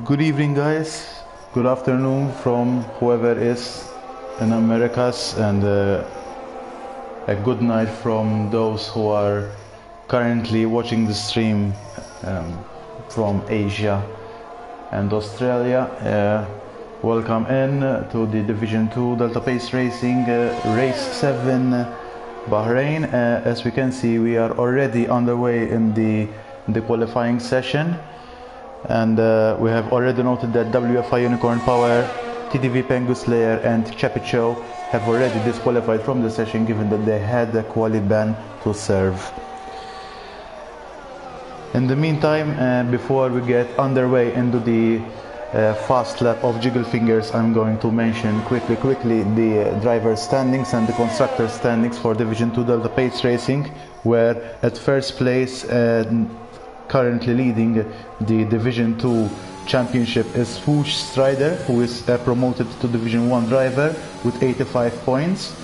Good evening, guys. Good afternoon from whoever is in Americas, and a good night from those who are currently watching the stream from Asia and Australia. Welcome in to the Division 2 Delta Pace Racing Race 7 Bahrain. As we can see, we are already underway in the qualifying session. And we have already noted that WFI Unicorn Power, TDV Pengu Slayer and Chapicho have already disqualified from the session, given that they had a quali ban to serve. In the meantime, before we get underway into the fast lap of Jiggle Fingers, I'm going to mention quickly the driver standings and the constructor standings for Division 2 Delta Pace Racing, where at first place, currently leading the Division 2 championship, is Swoosh Strider, who is promoted to Division 1 driver with 85 points.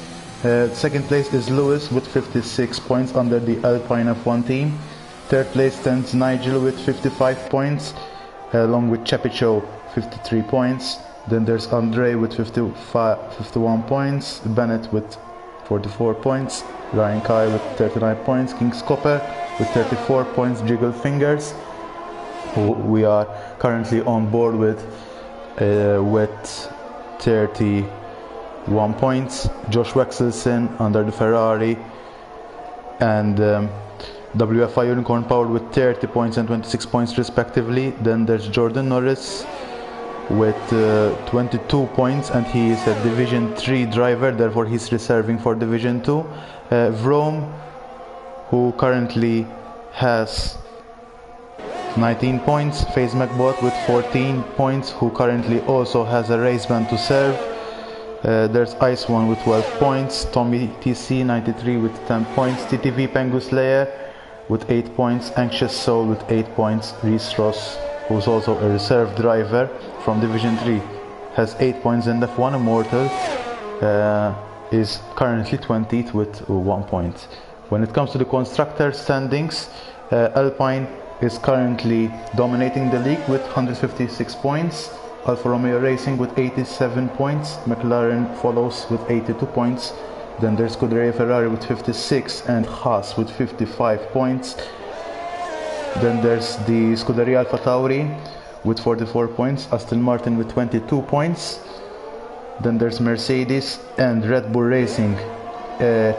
Second place is Lewis with 56 points under the Alpine F1 team. Third place stands Nigel with 55 points, along with Chapicho 53 points. Then there's Andre with 51 points, Bennett with 44 points, Ryan Kai with 39 points, King's Copper with 34 points, Jiggle Fingers, who we are currently on board with 31 points, Josh Wexelson under the Ferrari, and WFI Unicorn Power with 30 points and 26 points respectively. Then there's Jordan Norris with 22 points, and he is a Division 3 driver, therefore he's reserving for Division 2. Vroom, who currently has 19 points. FaZe McBot with 14 points, who currently also has a race ban to serve. There's Ice One with 12 points. Tommy TC 93 with 10 points. TTV Pengu Slayer with 8 points. Anxious Soul with 8 points. Reese Ross, who's also a reserve driver from Division 3, has 8 points, and F1 Immortal is currently 20th with 1 point. When it comes to the constructor standings, Alpine is currently dominating the league with 156 points. Alfa Romeo Racing with 87 points. McLaren follows with 82 points. Then there's Scuderia Ferrari with 56 and Haas with 55 points. Then there's the Scuderia Alfa Tauri with 44 points. Aston Martin with 22 points. Then there's Mercedes and Red Bull Racing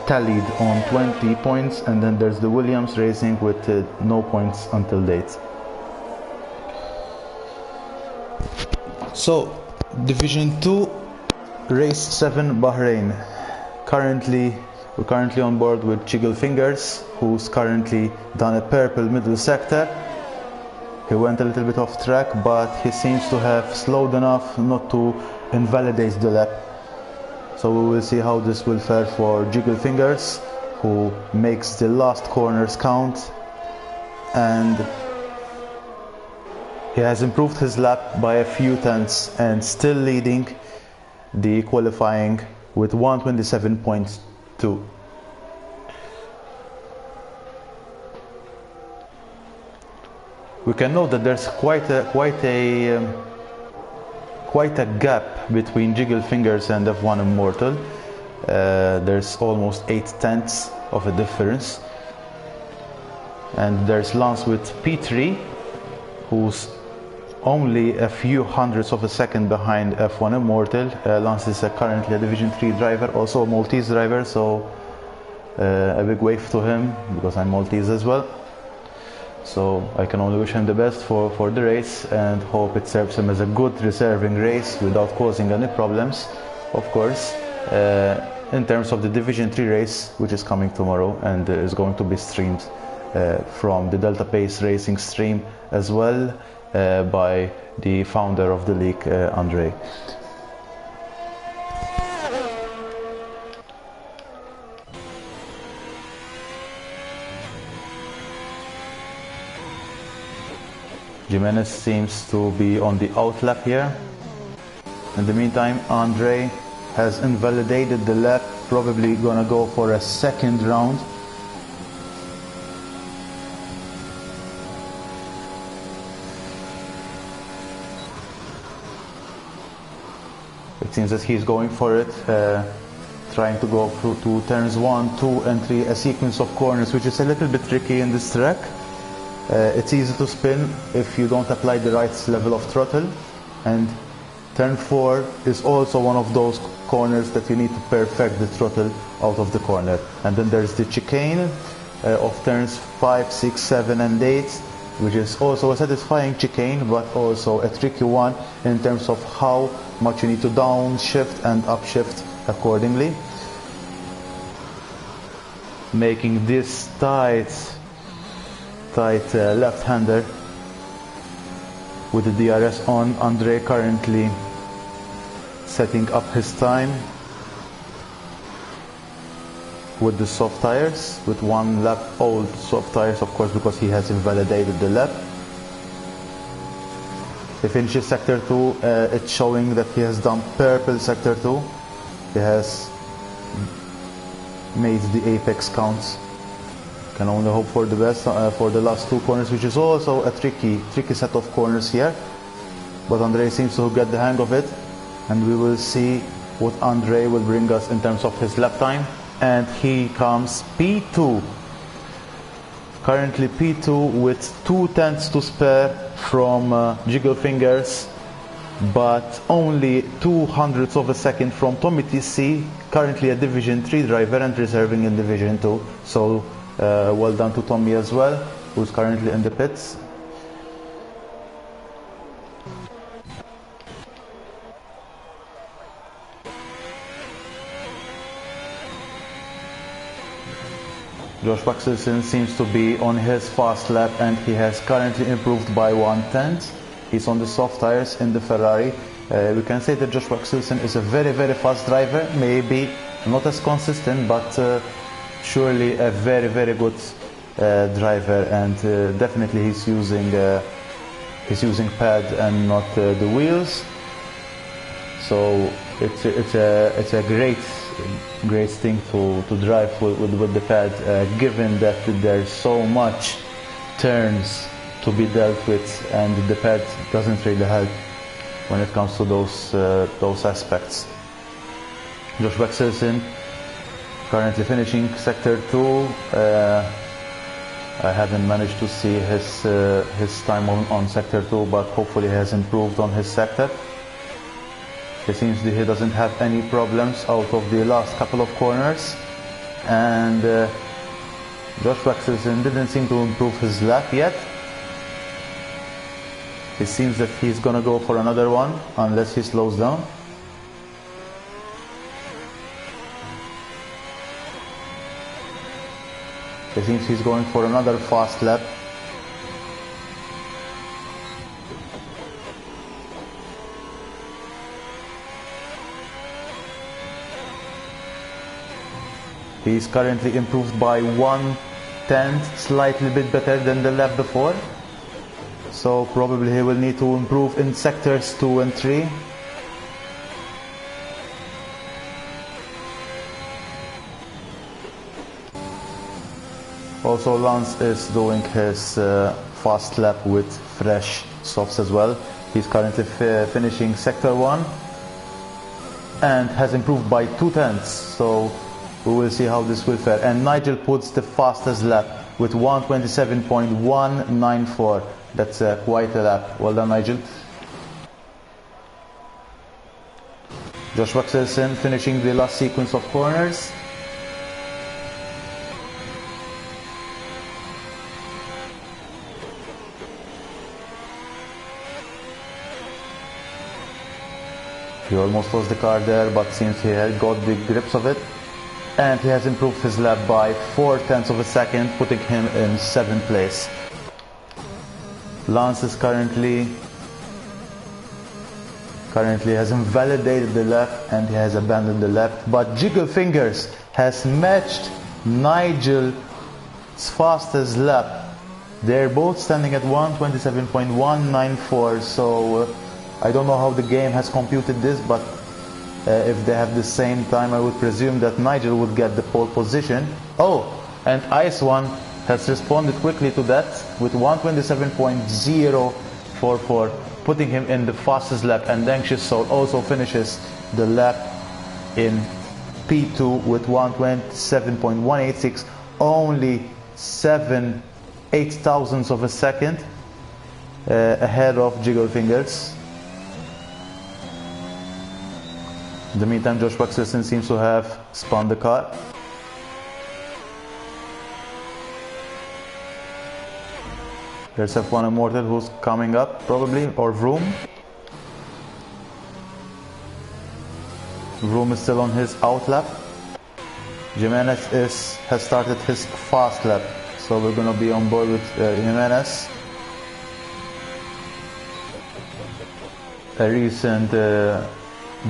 tallied on 20 points. And then there's the Williams Racing with no points until date. So, Division 2, Race 7, Bahrain. We're currently on board with Jiggle Fingers, who's currently done a purple middle sector. He went a little bit off track, but he seems to have slowed enough not to invalidate the lap. So we will see how this will fare for Jiggle Fingers, who makes the last corners count, and he has improved his lap by a few tenths and still leading the qualifying with 127.2. We can note that there's quite a gap between Jiggle Fingers and F1 Immortal. There's almost 8 tenths of a difference. And there's Lance with P3, who's only a few hundredths of a second behind F1 Immortal. Lance is currently a Division 3 driver, also a Maltese driver, so a big wave to him, because I'm Maltese as well. So I can only wish him the best for the race and hope it serves him as a good reserving race without causing any problems. Of course, in terms of the Division 3 race, which is coming tomorrow and is going to be streamed from the Delta Pace Racing stream as well, by the founder of the league, Andre. Jimenez seems to be on the out lap here. In the meantime, Andre has invalidated the lap, probably gonna go for a second round. It seems that he's going for it, trying to go through to turns 1, 2 and 3, a sequence of corners which is a little bit tricky in this track. It's easy to spin if you don't apply the right level of throttle, and turn 4 is also one of those corners that you need to perfect the throttle out of the corner. And then there's the chicane of turns 5, 6, 7 and 8, which is also a satisfying chicane, but also a tricky one in terms of how much you need to downshift and upshift accordingly. Making this tight left-hander with the DRS on. Andre currently setting up his time with the soft tires, with 1 lap old soft tires, of course, because he has invalidated the lap. He finishes sector 2, it's showing that he has done purple sector 2. He has made the apex counts. Can only hope for the best for the last 2 corners, which is also a tricky set of corners here. But Andre seems to get the hang of it, and we will see what Andre will bring us in terms of his lap time. And he comes P2. Currently P2 with 2 tenths to spare from Jiggle Fingers, but only 200ths of a second from Tommy TC, currently a Division 3 driver and reserving in Division 2. So Well done to Tommy as well, who's currently in the pits. Josh Baxelson seems to be on his fast lap, and he has currently improved by 1/10. He's on the soft tires in the Ferrari. We can say that Josh Baxelson is a very, very fast driver. Maybe not as consistent, but surely a very, very good driver. And definitely he's using pad and not the wheels. So it's a great thing to drive with the pad, given that there's so much turns to be dealt with, and the pad doesn't really help when it comes to those aspects. Josh Baxelson currently finishing sector 2. I haven't managed to see his time on sector 2, but hopefully he has improved on his sector. It seems that he doesn't have any problems out of the last couple of corners, and Josh Baxelson didn't seem to improve his lap yet. It seems that he's gonna go for another one unless he slows down. It seems he's going for another fast lap. He's currently improved by 1/10, slightly bit better than the lap before. So probably he will need to improve in sectors 2 and 3. Also, Lance is doing his fast lap with fresh softs as well. He's currently finishing sector 1 and has improved by 2/10. So we will see how this will fare. And Nigel puts the fastest lap with 1:27.194. That's quite a lap. Well done, Nigel. Josh Baxelson finishing the last sequence of corners. He almost lost the car there, but seems he had got the grips of it. And he has improved his lap by 4/10 of a second, putting him in 7th place. Lance is currently has invalidated the lap, and he has abandoned the lap. But Jiggle Fingers has matched Nigel's fastest lap. They're both standing at 1:27.194. So I don't know how the game has computed this, but if they have the same time, I would presume that Nigel would get the pole position. Oh, and Ice One has responded quickly to that with 1:27.044, putting him in the fastest lap. And Anxious Soul also finishes the lap in P2 with 1:27.186, only 8 thousandths of a second ahead of Jiggle Fingers. In the meantime, Josh Baxelson seems to have spun the car. There's F1 Immortal who's coming up, probably, or Vroom. Vroom is still on his out lap. Jimenez has started his fast lap, so we're going to be on board with Jimenez. A recent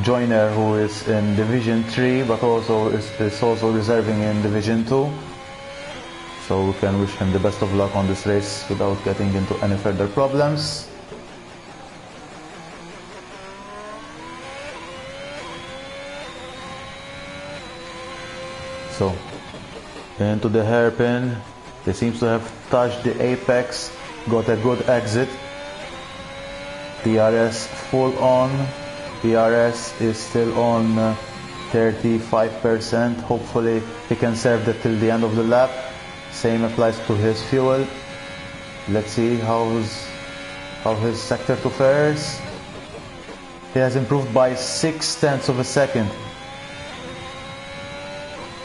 joiner who is in Division 3, but also is also reserving in Division 2. So we can wish him the best of luck on this race without getting into any further problems. So into the hairpin, he seems to have touched the apex, got a good exit. DRS full on. DRS is still on 35%. Hopefully he can serve that till the end of the lap. Same applies to his fuel. Let's see how his sector 2 fares. He has improved by 0.6 of a second,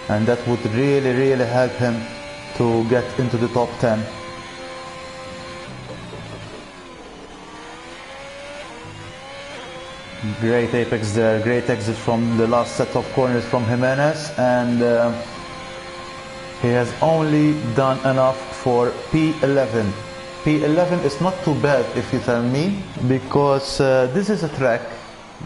and that would really help him to get into the top 10. Great apex there, great exit from the last set of corners from Jimenez, and he has only done enough for P11. P11 is not too bad if you tell me, because this is a track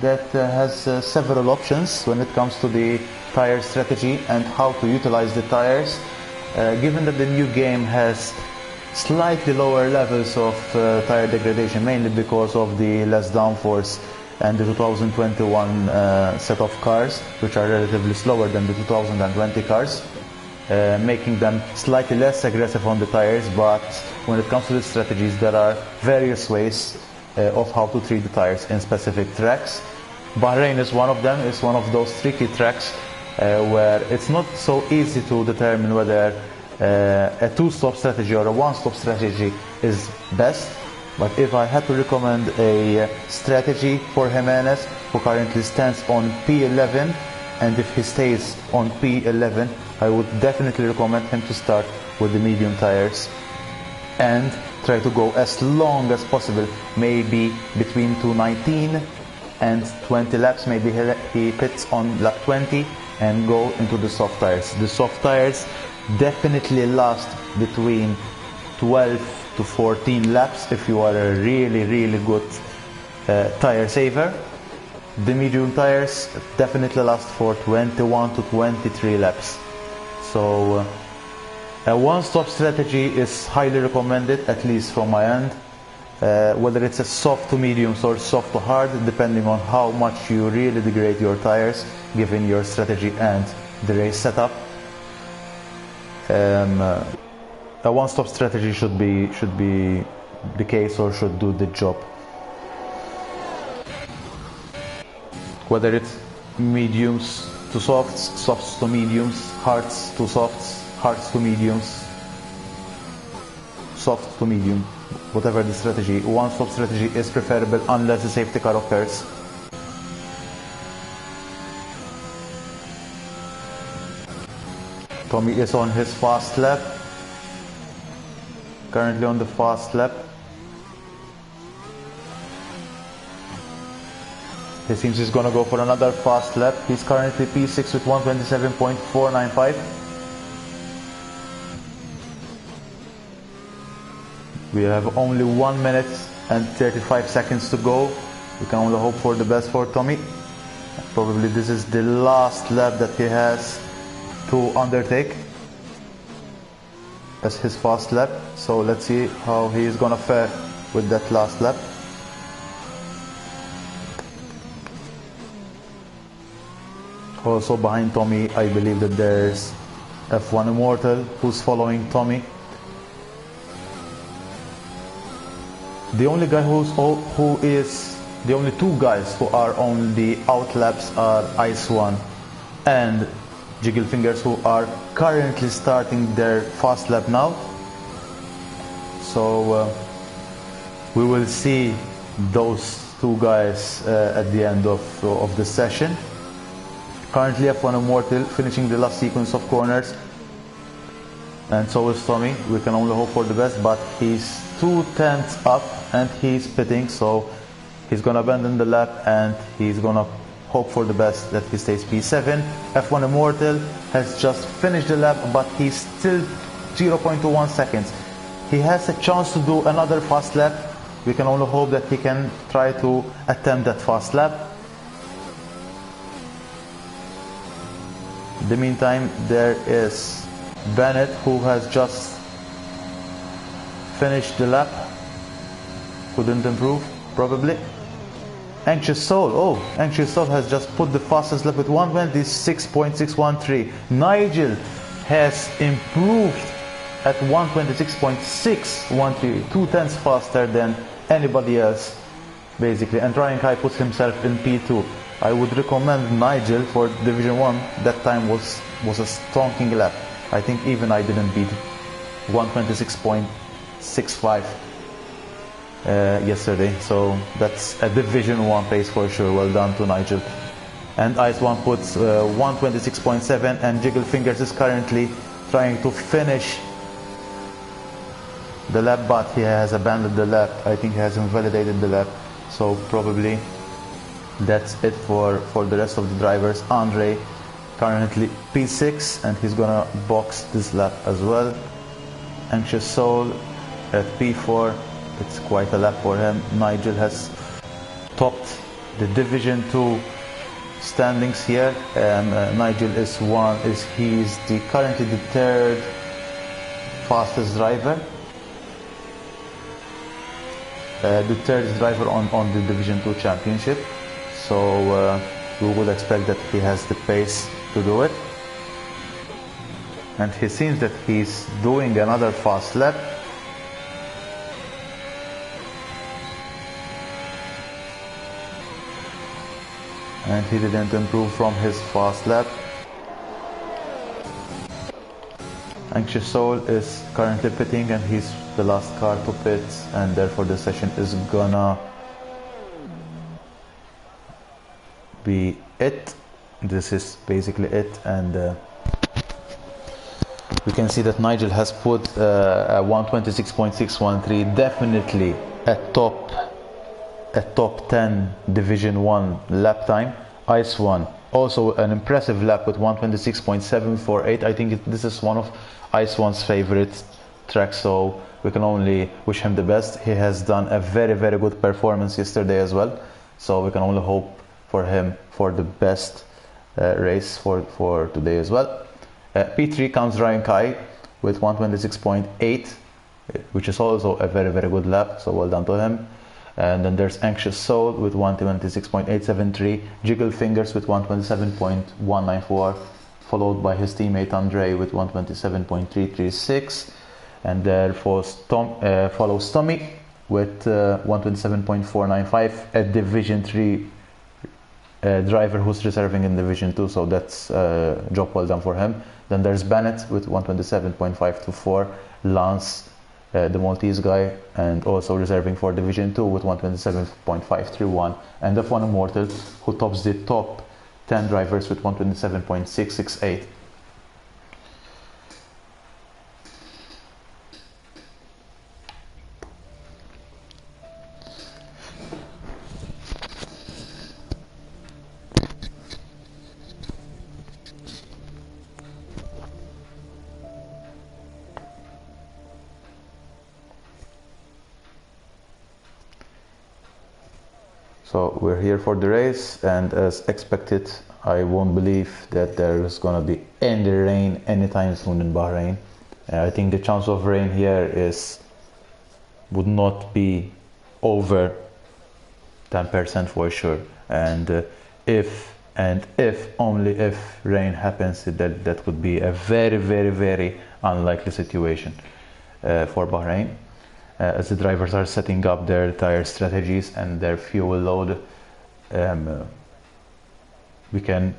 that has several options when it comes to the tire strategy and how to utilize the tires. Given that the new game has slightly lower levels of tire degradation, mainly because of the less downforce and the 2021 set of cars, which are relatively slower than the 2020 cars, making them slightly less aggressive on the tires. But when it comes to the strategies, there are various ways of how to treat the tires in specific tracks. Bahrain is one of them. It's one of those tricky tracks where it's not so easy to determine whether a two-stop strategy or a one-stop strategy is best. But if I had to recommend a strategy for Jimenez, who currently stands on P11, and if he stays on P11, I would definitely recommend him to start with the medium tires and try to go as long as possible, maybe between 219 and 20 laps. Maybe he pits on lap 20 and go into the soft tires. The soft tires definitely last between 12 to 14 laps if you are a really good tire saver. The medium tires definitely last for 21 to 23 laps. So a one-stop strategy is highly recommended, at least from my end, whether it's a soft to mediums or soft to hard, depending on how much you really degrade your tires given your strategy and the race setup. A one-stop strategy should be the case, or should do the job. Whether it's mediums to softs, softs to mediums, hards to softs, hards to mediums, soft to medium, whatever the strategy, one-stop strategy is preferable unless the safety car occurs. Tommy is on his fast lap. Currently on the fast lap. He seems he's gonna go for another fast lap. He's currently P6 with 127.495. We have only 1 minute and 35 seconds to go. We can only hope for the best for Tommy. Probably this is the last lap that he has to undertake as his fast lap. So let's see how he is gonna fare with that last lap. Also behind Tommy, I believe that there's F1 Immortal who's following Tommy. The only two guys who are on the out laps are Ice One and Jiggle Fingers, who are currently starting their fast lap now. So we will see those two guys at the end of the session. Currently F1 Immortal finishing the last sequence of corners, and so is Tommy. We can only hope for the best, but he's 2/10 up and he's pitting, so he's gonna abandon the lap and he's gonna hope for the best that he stays P7. F1 Immortal has just finished the lap, but he's still 0.21 seconds. He has a chance to do another fast lap. We can only hope that he can try to attempt that fast lap. In the meantime, there is Bennett, who has just finished the lap. Couldn't improve, probably. Anxious Soul, Anxious Soul has just put the fastest lap with 126.613. Nigel has improved at 126.613, 2/10 faster than anybody else, basically. And Ryan Kai puts himself in P2. I would recommend Nigel for Division 1. That time was a stonking lap. I think even I didn't beat 126.65 yesterday. So that's a Division 1 pace for sure. Well done to Nigel. And Ice One puts 126.7, and Jiggle Fingers is currently trying to finish the lap, but he has abandoned the lap. I think he has invalidated the lap, so probably that's it for the rest of the drivers. Andre currently P6 and he's gonna box this lap as well. Anxious Soul at P4, it's quite a lap for him. Nigel has topped the Division 2 standings here. Nigel is currently the third fastest driver. The third driver on the Division 2 championship. So we would expect that he has the pace to do it. And he seems that he's doing another fast lap. And he didn't improve from his fast lap. Anxious Soul is currently pitting and he's the last car to pit, and therefore the session is gonna be it. This is basically it, and we can see that Nigel has put a 126.613, definitely a top 10 Division 1 lap time. Ice 1 also an impressive lap with 126.748. I think this is one of Ice 1's favorite tracks, so we can only wish him the best. He has done a very good performance yesterday as well, so we can only hope for him for the best race for today as well. P3 comes Ryan Kai with 126.8, which is also a very good lap, so well done to him. And then there's Anxious Soul with 126.873, Jiggle Fingers with 127.194, followed by his teammate Andre with 127.336, and there follows Tommy with 127.495, a Division 3 driver who's reserving in Division 2, so that's a job well done for him. Then there's Bennett with 127.524, Lance, the Maltese guy, and also reserving for Division 2 with 127.531, and F1 Immortal, who tops the top 10 drivers with 127.668. So we're here for the race, and as expected, I won't believe that there is gonna be any rain anytime soon in Bahrain. I think the chance of rain here would not be over 10% for sure. And if only if rain happens, that would be a very unlikely situation for Bahrain. As the drivers are setting up their tire strategies and their fuel load, we can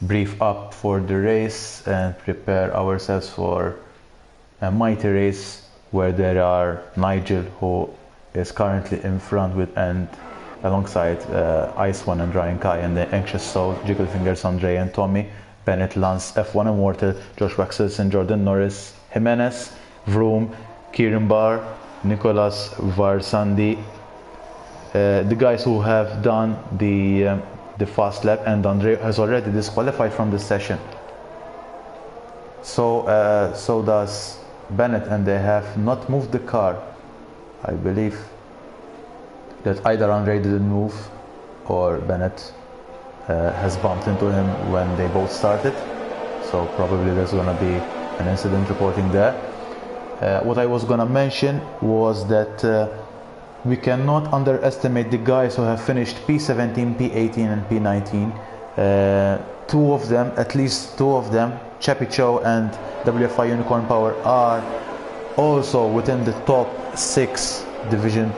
brief up for the race and prepare ourselves for a mighty race where there are Nigel, who is currently in front with and alongside Ice One and Ryan Kai, and the Anxious Soul, Jiggle Fingers, Andre and Tommy, Bennett, Lance, F1 Immortal, Josh Waxelson, Jordan Norris, Jimenez, Vroom, Kieran Barr, Nicolas Varsandi, the guys who have done the fast lap, and Andre has already disqualified from the session. So does Bennett, and they have not moved the car. I believe that either Andre didn't move or Bennett has bumped into him when they both started. So probably there's gonna be an incident reporting there. What I was gonna mention was that we cannot underestimate the guys who have finished P17, P18 and P19. Two of them, at least two of them, Chappie Chow and WFI Unicorn Power, are also within the top 6 Division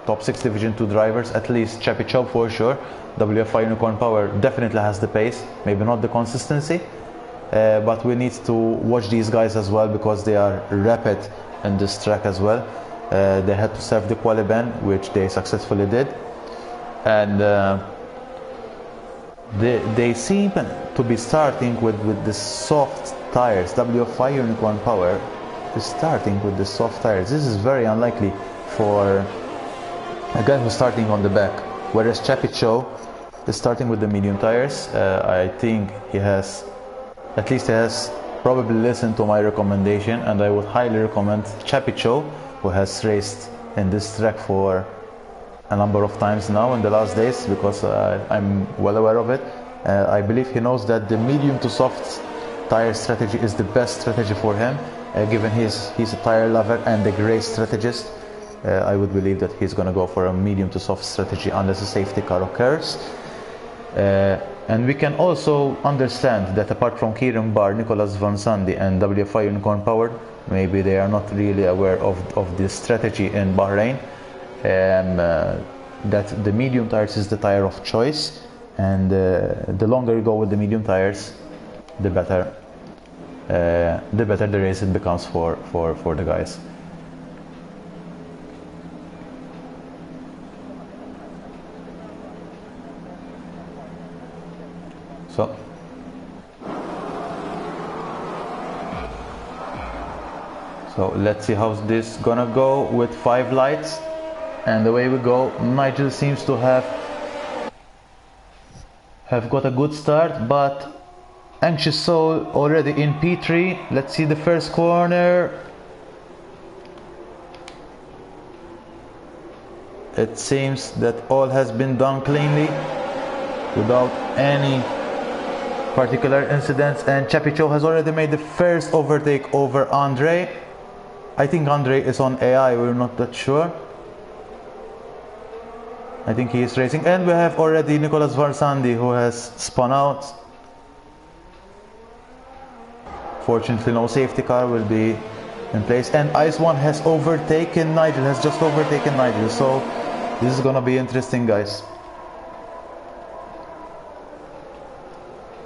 2 drivers, at least Chappie Chow for sure. WFI Unicorn Power definitely has the pace, maybe not the consistency. But we need to watch these guys as well, because they are rapid in this track as well. They had to serve the quali ban, which they successfully did, and they seem to be starting with the soft tires. WFI Unicorn Power is starting with the soft tires. This is very unlikely for a guy who's starting on the back, whereas Chapicho is starting with the medium tires. I think he has probably listened to my recommendation, and I would highly recommend Chapicho, who has raced in this track for a number of times now in the last days, because I'm well aware of it. I believe he knows that the medium to soft tire strategy is the best strategy for him, given he's a tire lover and a great strategist. I would believe that he's going to go for a medium to soft strategy unless a safety car occurs. And we can also understand that apart from Kieran Barr, Nicolas Van Sande and WFI Unicorn Powered, maybe they are not really aware of this strategy in Bahrain, that the medium tires is the tire of choice, and the longer you go with the medium tires, the better the race it becomes for the guys. So let's see how's this gonna go with 5 lights, and the way we go, Nigel seems to have got a good start, but Anxious Soul already in P3. Let's see the first corner. It seems that all has been done cleanly without any particular incidents, and Chapicho has already made the first overtake over Andre. I think Andre is on AI, we're not that sure. I think he is racing, and we have already Nicolas Van Sande, who has spun out. Fortunately no safety car will be in place, and Ice One has overtaken Nigel, so this is gonna be interesting, guys.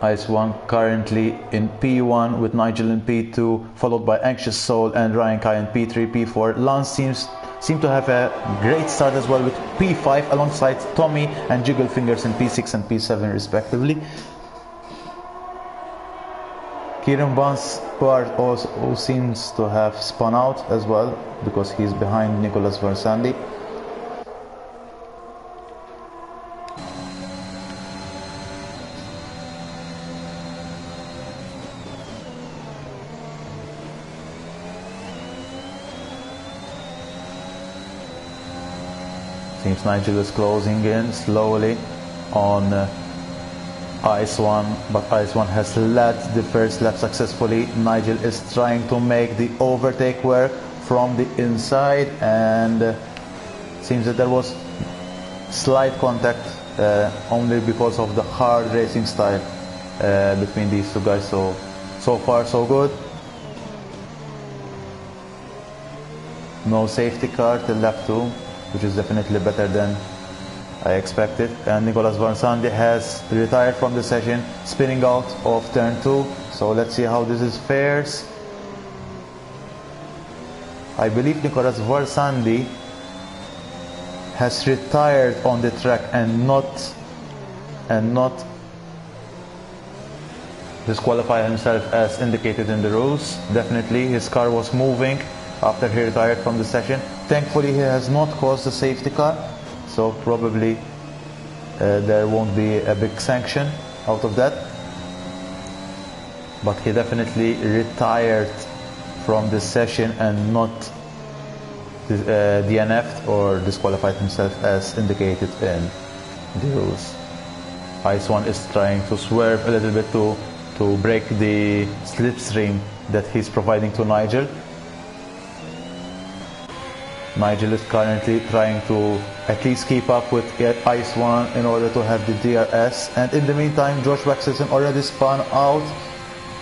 Ice One currently in P1 with Nigel in P2, followed by Anxious Soul and Ryan Kai in P3, P4. Lance seem to have a great start as well with P5 alongside Tommy and Jiggle Fingers in P6 and P7 respectively. Kieran Barr also seems to have spun out as well, because he's behind Nicolas Van Sande. Seems Nigel is closing in slowly on Ice One, but Ice One has led the first lap successfully. Nigel is trying to make the overtake work from the inside, and seems that there was slight contact only because of the hard racing style between these two guys. So far so good. No safety car till lap 2, which is definitely better than I expected. And Nicolas Van Sande has retired from the session, spinning out of turn 2. So let's see how this fares. I believe Nicolas Van Sande has retired on the track and not disqualify himself as indicated in the rules. Definitely his car was moving after he retired from the session. Thankfully he has not caused a safety car, so probably there won't be a big sanction out of that. But he definitely retired from the session and not DNF'd or disqualified himself as indicated in the rules. Ice One is trying to swerve a little bit to break the slipstream that he's providing to Nigel. Nigel is currently trying to at least keep up with Ice One in order to have the DRS, and in the meantime Josh Waxelson already spun out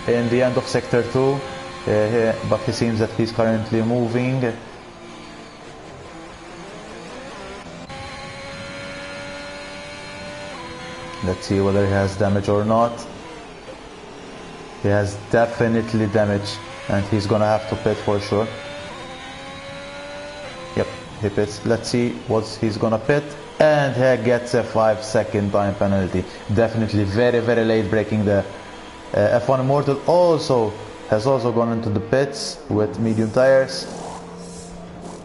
in the end of sector 2, but he seems that he's currently moving. Let's see whether he has damage or not. He has definitely damage, and he's gonna have to pit for sure. Yep, he pits. Let's see what he's gonna pit, and he gets a 5-second time penalty. Definitely very late breaking the F1 Immortal also has also gone into the pits with medium tires.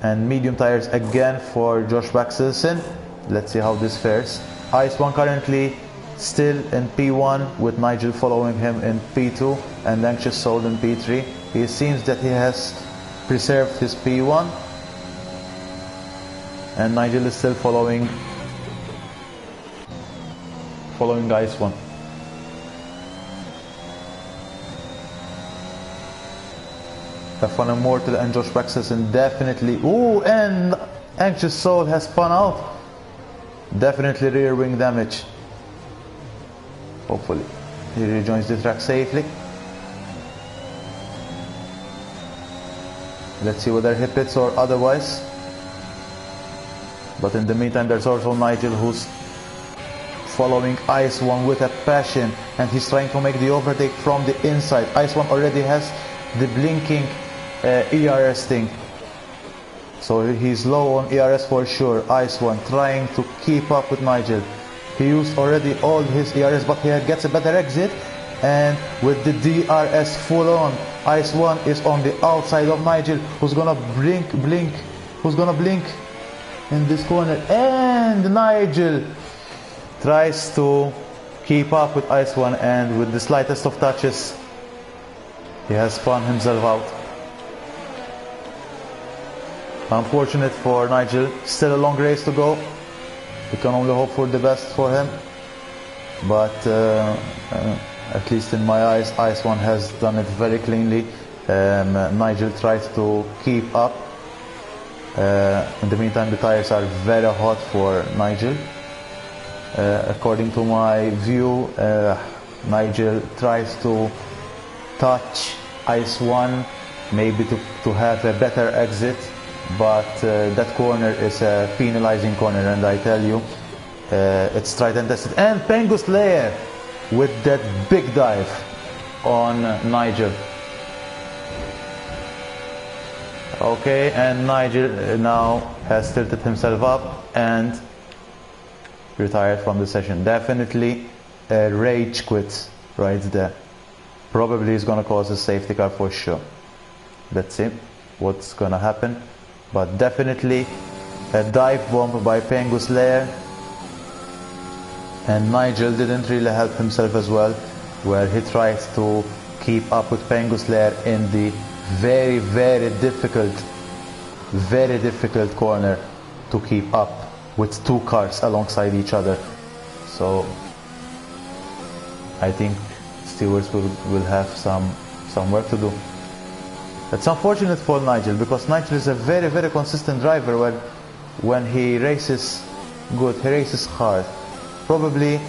And medium tires again for Josh Baxelsen. Let's see how this fares. Ice One currently still in P1 with Nigel following him in P2 and Anxious Soul in P3. He seems that he has preserved his P1 and Nigel is still following Ice One. F1 Immortal and Josh Baxelsen definitely. Ooh, and Anxious Soul has spun out. Definitely rear wing damage. Hopefully he rejoins the track safely. Let's see whether he pits or otherwise. But in the meantime, there's also Nigel who's following Ice One with a passion, and he's trying to make the overtake from the inside. Ice One already has the blinking ERS thing, so he's low on ERS for sure. Ice One trying to keep up with Nigel. He used already all his ERS, but he gets a better exit, and with the DRS full on, Ice One is on the outside of Nigel, who's gonna blink in this corner, and Nigel tries to keep up with Ice One, and with the slightest of touches he has spun himself out. Unfortunate for Nigel, still a long race to go. We can only hope for the best for him, but at least in my eyes, Ice One has done it very cleanly. Nigel tries to keep up. In the meantime, the tires are very hot for Nigel. According to my view, Nigel tries to touch Ice One, maybe to have a better exit, but that corner is a penalizing corner, and I tell you, it's tried and tested. And Pengus Lair with that big dive on Nigel. Okay, and Nigel now has tilted himself up and retired from the session. Definitely a rage quit right there. Probably is going to cause a safety car for sure. Let's see what's going to happen. But definitely a dive bomb by Pengus Lair. And Nigel didn't really help himself as well, where he tries to keep up with Pengus Lair in the very, very difficult corner to keep up with two cars alongside each other. So I think stewards will have some work to do. It's unfortunate for Nigel, because Nigel is a very, very consistent driver. When he races good, he races hard. Probably,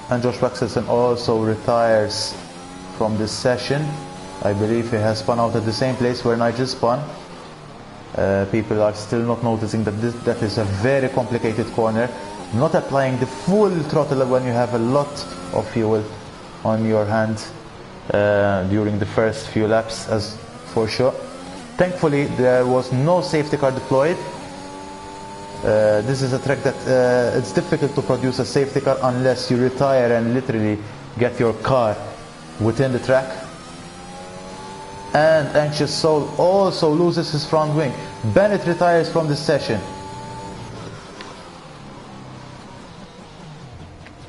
and Josh Baxelsen also retires from this session. I believe he has spun out at the same place where Nigel spun. People are still not noticing that that is a very complicated corner. Not applying the full throttle when you have a lot of fuel on your hand during the first few laps, as for sure. Thankfully, there was no safety car deployed. This is a track that it's difficult to produce a safety car unless you retire and literally get your car within the track. And Anxious Soul also loses his front wing. Bennett retires from this session.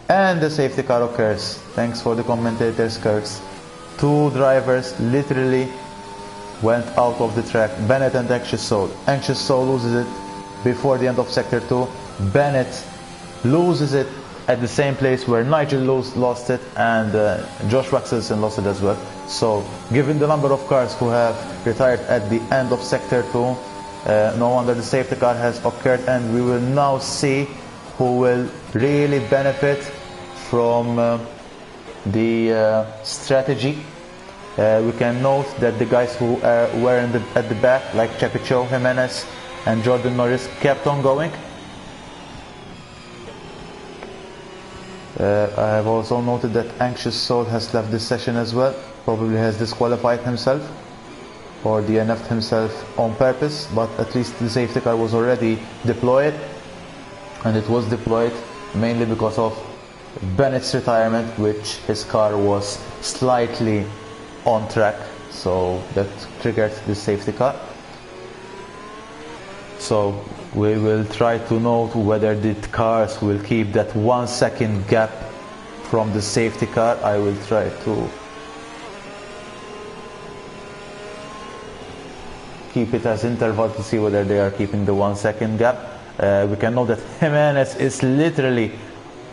And the safety car occurs. Thanks for the commentator's curse. Two drivers literally went out of the track. Bennett and Anxious Soul. Anxious Soul loses it before the end of Sector 2. Bennett loses it at the same place where Nigel lost it, and Josh Baxelsen lost it as well. So given the number of cars who have retired at the end of Sector 2, no wonder the safety car has occurred, and we will now see who will really benefit from the strategy. We can note that the guys who were at the back, like Chepicho, Jimenez and Jordan Norris, kept on going. I have also noted that Anxious Soul has left this session as well. Probably has disqualified himself or DNF'd himself on purpose, but at least the safety car was already deployed, and it was deployed mainly because of Bennett's retirement, which his car was slightly on track, so that triggered the safety car. So we will try to note whether the cars will keep that 1 second gap from the safety car. I will try to keep it as interval to see whether they are keeping the 1 second gap. We can know that Jimenez is literally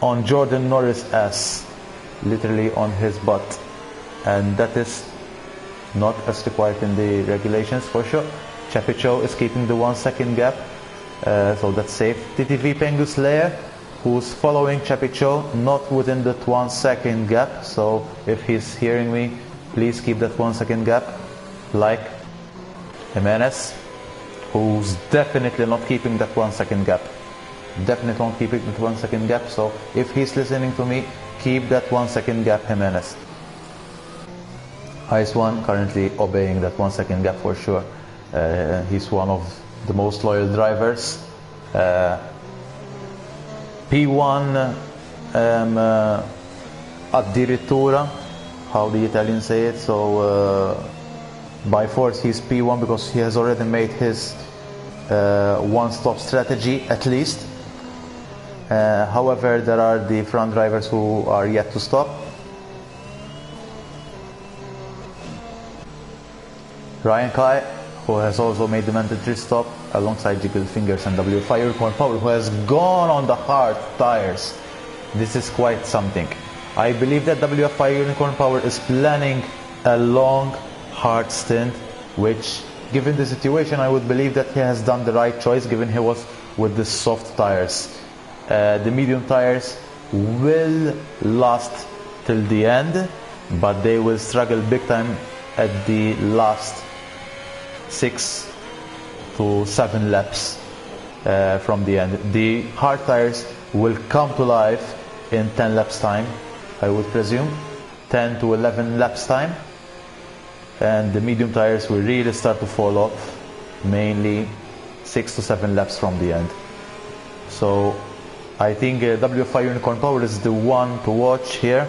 on Jordan Norris' ass, literally on his butt, and that is not as required in the regulations for sure. Chapicho is keeping the 1 second gap, so that's safe. TTV Pengus Layer, who's following Chapicho, not within that 1 second gap, so if he's hearing me, please keep that 1 second gap. Like Jimenez, who's definitely not keeping that 1 second gap. Definitely not keeping that 1 second gap, so if he's listening to me, keep that 1 second gap, Jimenez. Ice One currently obeying that 1 second gap for sure. He's one of the most loyal drivers. P1 addirittura, how the Italians say it, so by force he's P1 because he has already made his one-stop strategy at least. However, there are the front drivers who are yet to stop. Ryan Kai, who has also made the mandatory stop alongside Jiggle Fingers and WFI Unicorn Power, who has gone on the hard tires. This is quite something. I believe that WFI Unicorn Power is planning a long, hard stint, which, given the situation, I would believe that he has done the right choice, given he was with the soft tires. The medium tires will last till the end, but they will struggle big time at the last 6 to 7 laps from the end. The hard tires will come to life in 10 laps time, I would presume, 10 to 11 laps time, and the medium tires will really start to fall off mainly 6 to 7 laps from the end. So I think WFI Unicorn Power is the one to watch here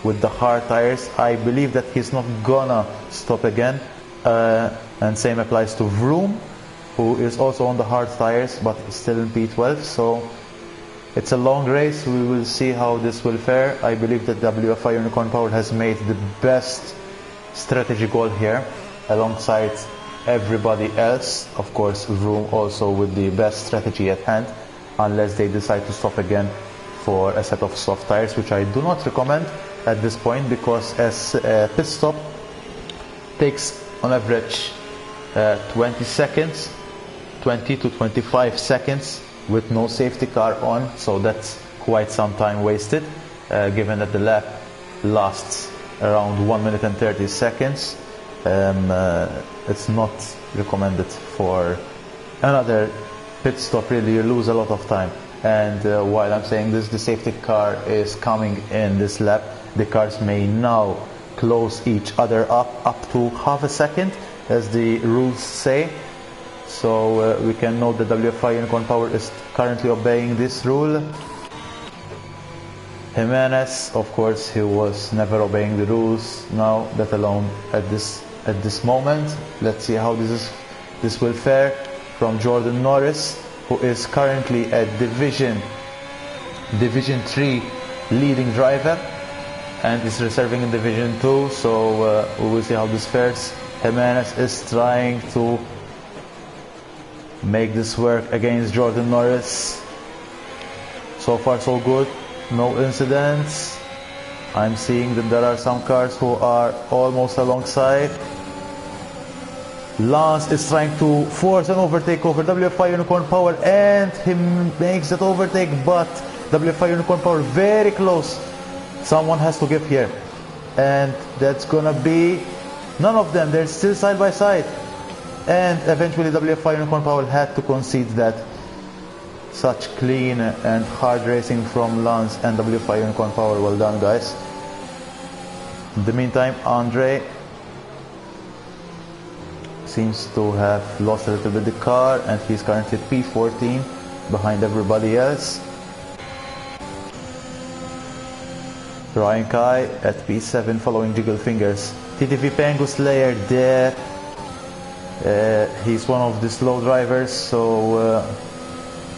with the hard tires. I believe that he's not gonna stop again, and same applies to Vroom, who is also on the hard tires but still in P12. So it's a long race. We will see how this will fare. I believe that WFI Unicorn Power has made the best strategy goal here alongside everybody else. Of course, Vroom also with the best strategy at hand, unless they decide to stop again for a set of soft tires, which I do not recommend at this point, because as a pit stop takes on average 20 seconds, 20 to 25 seconds with no safety car on, so that's quite some time wasted, given that the lap lasts around 1 minute and 30 seconds. It's not recommended for another pit stop. Really, you lose a lot of time. And while I'm saying this, the safety car is coming in this lap. The cars may now close each other up to half a second, as the rules say. So we can note that WFI Unicorn Power is currently obeying this rule. Jimenez, of course, he was never obeying the rules now, let alone at this moment. Let's see how this will fare from Jordan Norris, who is currently a Division 3 leading driver and is reserving in Division 2. So we will see how this fares. Jimenez is trying to make this work against Jordan Norris. So far so good, no incidents. I'm seeing that there are some cars who are almost alongside. Lance is trying to force an overtake over WFI Unicorn Power, and he makes that overtake, but WFI Unicorn Power very close. Someone has to give here, and that's gonna be none of them. They're still side by side, and eventually WFI Unicorn Power had to concede that. Such clean and hard racing from Lance and WFI Unicorn Power. Well done, guys. In the meantime, Andre seems to have lost a little bit the car, and he's currently P14 behind everybody else. Ryan Kai at P7 following Jiggle Fingers. TTV Pengu Slayer there. He's one of the slow drivers, so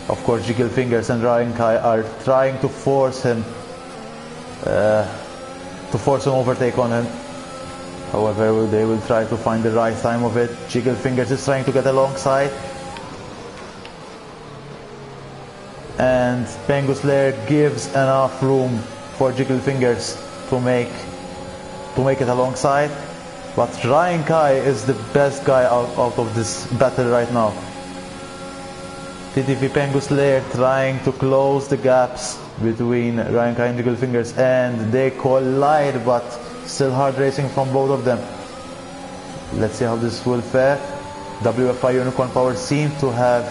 of course Jiggle Fingers and Ryan Kai are trying to force him overtake on him. However, they will try to find the right time of it. Jiggle Fingers is trying to get alongside, and Pengu Slayer gives enough room for Jiggle Fingers to make it alongside. But Ryan Kai is the best guy out of this battle right now. TTV Pengu Slayer trying to close the gaps between Ryan Kai and Jiggle Fingers, and they collide, but still hard racing from both of them. Let's see how this will fare. WFI Unicorn Power seem to have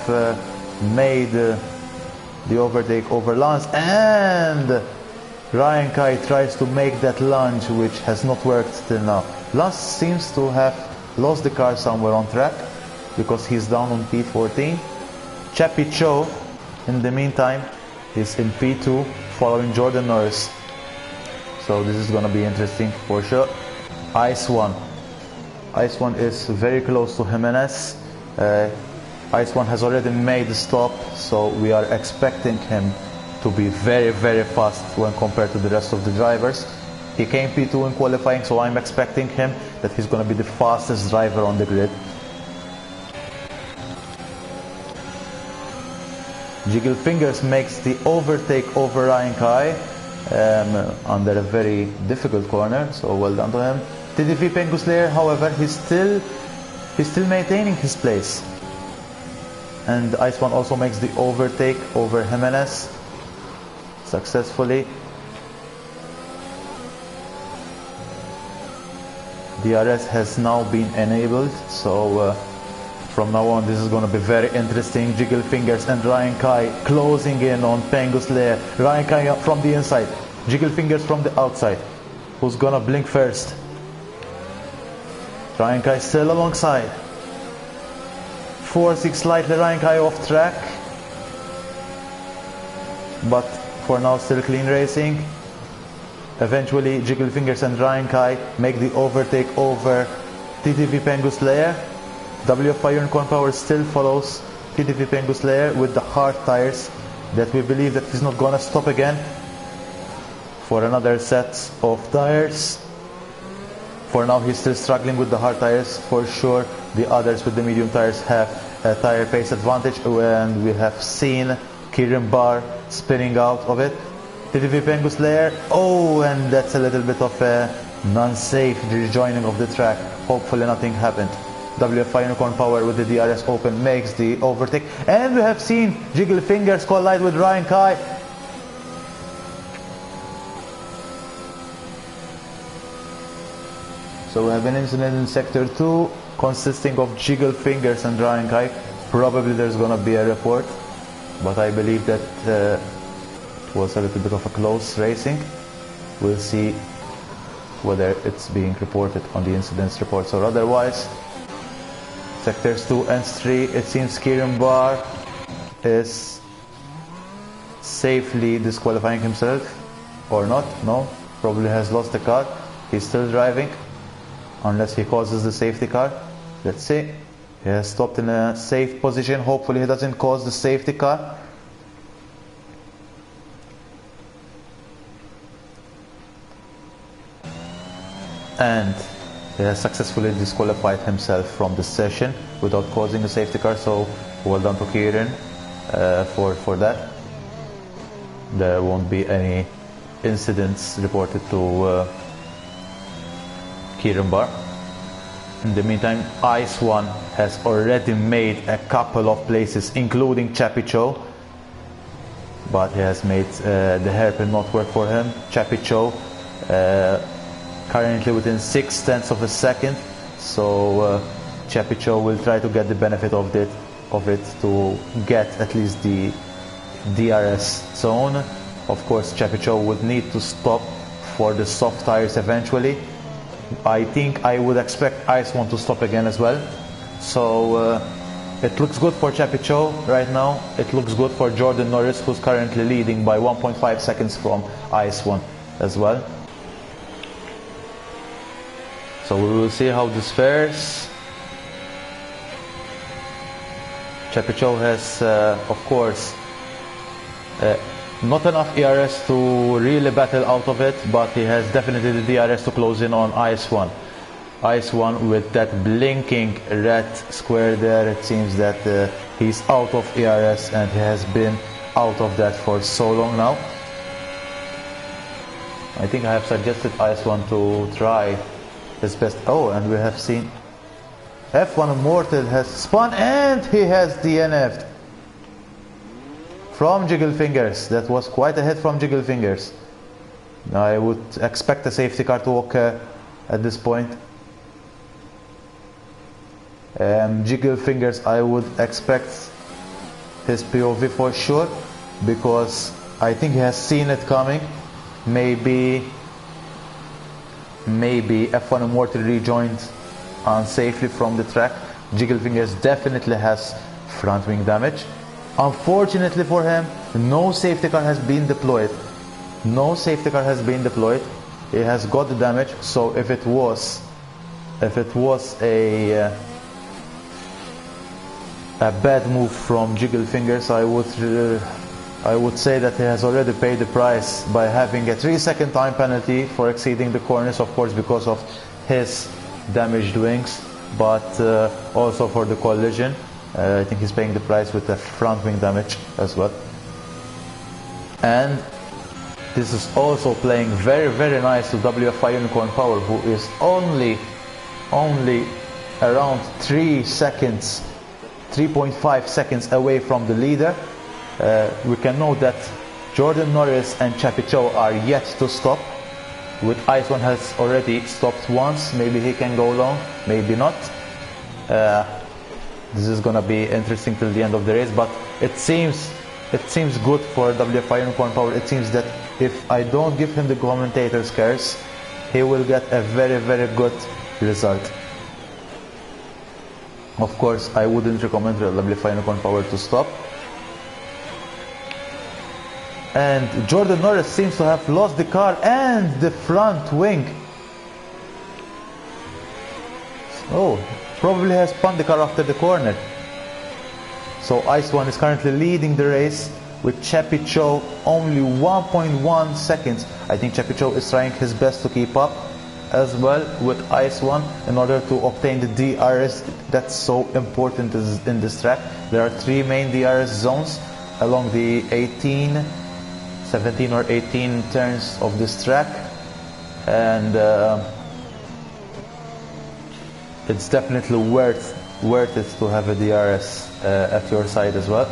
made the overtake over Lance, and Ryan Kai tries to make that lunge, which has not worked till now. Lance seems to have lost the car somewhere on track because he's down on P14. Chappie Cho, in the meantime, is in P2 following Jordan Norris. So this is going to be interesting for sure. Ice One is very close to Jimenez. Ice One has already made the stop, so we are expecting him to be very, very fast when compared to the rest of the drivers. He came P2 in qualifying, so I'm expecting him that he's going to be the fastest driver on the grid. Jiggle Fingers makes the overtake over Ryan Kai under a very difficult corner, so well done to him. TTV Pengu Slayer, however, he's still maintaining his place. And Ice One also makes the overtake over Jimenez successfully. DRS has now been enabled, so from now on this is going to be very interesting. Jiggle Fingers and Ryan Kai closing in on Pengu Slayer. Ryan Kai from the inside, Jiggle Fingers from the outside. Who's gonna blink first? Ryan Kai still alongside. Forcing slightly Ryan Kai off track, but for now still clean racing. Eventually Jiggle Fingers and Ryan Kai make the overtake over TTV Pengu Slayer. WFI Unicorn Power still follows TTV Pengu Slayer with the hard tires that we believe that he's not gonna stop again for another set of tires. For now he's still struggling with the hard tires. For sure the others with the medium tires have a tire pace advantage, and we have seen Kieran Barr spinning out of it. TTV Pengu Slayer, oh, and that's a little bit of a non-safe rejoining of the track. Hopefully nothing happened. WFI Unicorn Power with the DRS open makes the overtake, and we have seen Jiggle Fingers collide with Ryan Kai. So we have an incident in Sector 2 consisting of Jiggle Fingers and Ryan Kai. Probably there's gonna be a report, but I believe that it was a little bit of a close racing. We'll see whether it's being reported on the incidents reports or otherwise. Sectors 2 and 3, it seems Kieran Barr is safely disqualifying himself, or not. No, probably has lost the car. He's still driving unless he causes the safety car. Let's see. He has stopped in a safe position. Hopefully he doesn't cause the safety car. And he has successfully disqualified himself from the session without causing a safety car, so well done to Kieran for that. There won't be any incidents reported to Kieran Barr. In the meantime, Ice One has already made a couple of places, including Chappie Cho, but he has made the hairpin not work for him. Chappie Cho currently within 0.6 of a second, so Chappie Cho will try to get the benefit of it to get at least the DRS zone. Of course, Chappie Cho would need to stop for the soft tires eventually. I think I would expect Ice One to stop again as well. So it looks good for Chappie Cho right now. It looks good for Jordan Norris, who's currently leading by 1.5 seconds from Ice One. as well. So we will see how this fares. Chapicho has, of course, not enough ERS to really battle out of it, but he has definitely the DRS to close in on IS-1. IS-1 with that blinking red square there, it seems that he's out of ERS, and he has been out of that for so long now. I think I have suggested IS-1 to try his best. Oh, and we have seen F1 Immortal has spun, and he has DNF'd from Jiggle Fingers. That was quite a hit from Jiggle Fingers. I would expect a safety car to occur at this point. Jiggle Fingers, I would expect his POV for sure, because I think he has seen it coming. Maybe F1 Immortal rejoined unsafely from the track. Jiggle Fingers definitely has front wing damage. Unfortunately for him, no safety car has been deployed. No safety car has been deployed. He has got the damage. So if it was a bad move from Jiggle Fingers, I would say that he has already paid the price by having a 3-second time penalty for exceeding the corners, of course, because of his damaged wings, but also for the collision. I think he's paying the price with the front wing damage as well. And this is also playing very, very nice to WFI Unicorn Power, who is only around 3.5 seconds away from the leader. We can note that Jordan Norris and Chapicho are yet to stop. With IS-1 has already stopped once. Maybe he can go long, maybe not. This is gonna be interesting till the end of the race, but it seems good for WFI Unicorn Power. It seems that if I don't give him the commentator's curse, he will get a very, very good result. Of course, I wouldn't recommend WFI Unicorn Power to stop. And Jordan Norris seems to have lost the car and the front wing. Oh, probably has spun the car after the corner. So IS-1 is currently leading the race with Chapicho only 1.1 seconds. I think Chapicho is trying his best to keep up as well with IS-1 in order to obtain the DRS that's so important in this track. There are 3 main DRS zones along the 17 or 18 turns of this track, and it's definitely worth it to have a DRS at your side as well.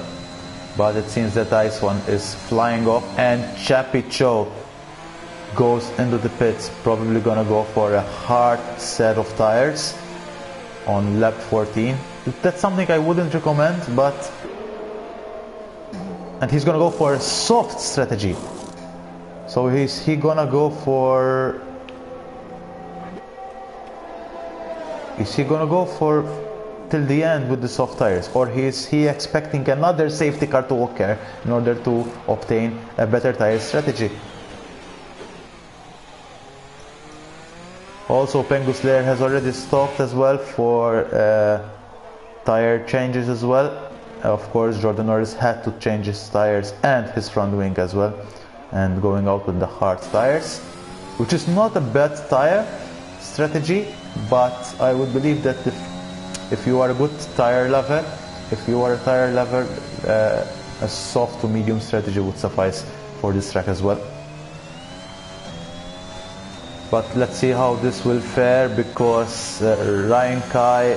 But it seems that IS-1 is flying off, and Chapicho goes into the pits, probably gonna go for a hard set of tires on lap 14. That's something I wouldn't recommend, and he's gonna go for a soft strategy. So is he gonna go for till the end with the soft tires, or is he expecting another safety car to occur in order to obtain a better tire strategy? Also, Pengu Slayer has already stopped as well for tire changes as well. Of course, Jordan Norris had to change his tires and his front wing as well, and going out with the hard tires, which is not a bad tire strategy, but I would believe that if you are a good tire lover, a soft to medium strategy would suffice for this track as well. But let's see how this will fare, because Ryan Kai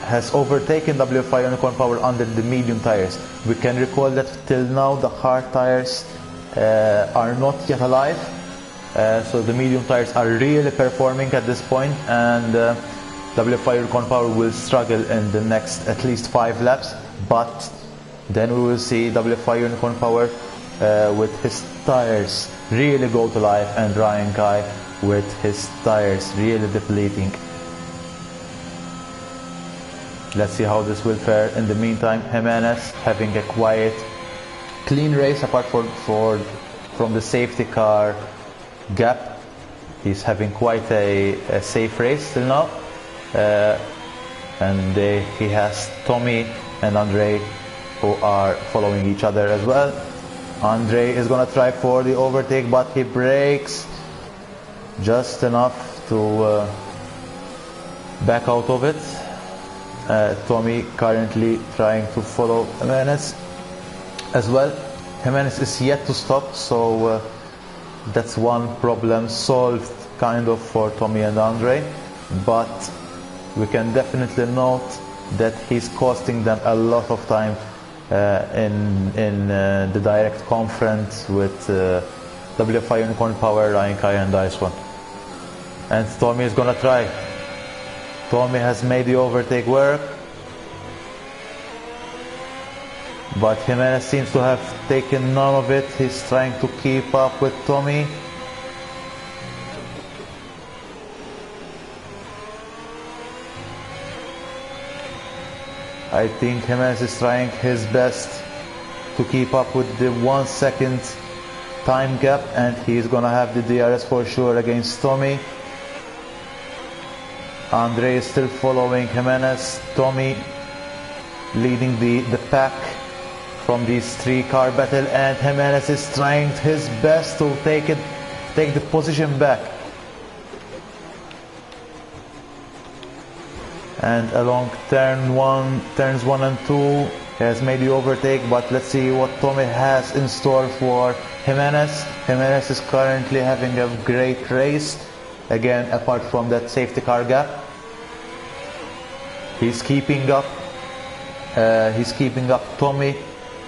has overtaken WFI Unicorn Power under the medium tires. We can recall that till now the hard tires are not yet alive, so the medium tires are really performing at this point, and WFI Unicorn Power will struggle in the next at least 5 laps, but then we will see WFI Unicorn Power with his tires really go to life, and Ryan Kai with his tires really depleting. Let's see how this will fare. In the meantime, Jimenez having a quiet, clean race apart from the safety car gap. He's having quite a safe race till now. And he has Tommy and Andre who are following each other as well. Andre is gonna try for the overtake, but he brakes just enough to back out of it. Tommy currently trying to follow Jimenez as well. Jimenez is yet to stop, so that's one problem solved kind of for Tommy and Andre, but we can definitely note that he's costing them a lot of time in the direct conference with WFI Unicorn Power, Ryan Kai and Dice One. And Tommy is gonna try. Tommy has made the overtake work, but Jimenez seems to have taken none of it. He's trying to keep up with Tommy. I think Jimenez is trying his best to keep up with the 1 second time gap, and he's gonna have the DRS for sure against Tommy. Andre is still following Jimenez. Tommy leading the pack from this 3-car battle, and Jimenez is trying his best to take the position back. And along turns 1 and 2, he has made the overtake, but let's see what Tommy has in store for Jimenez. Jimenez is currently having a great race. Again, apart from that safety car gap, he's keeping up Tommy,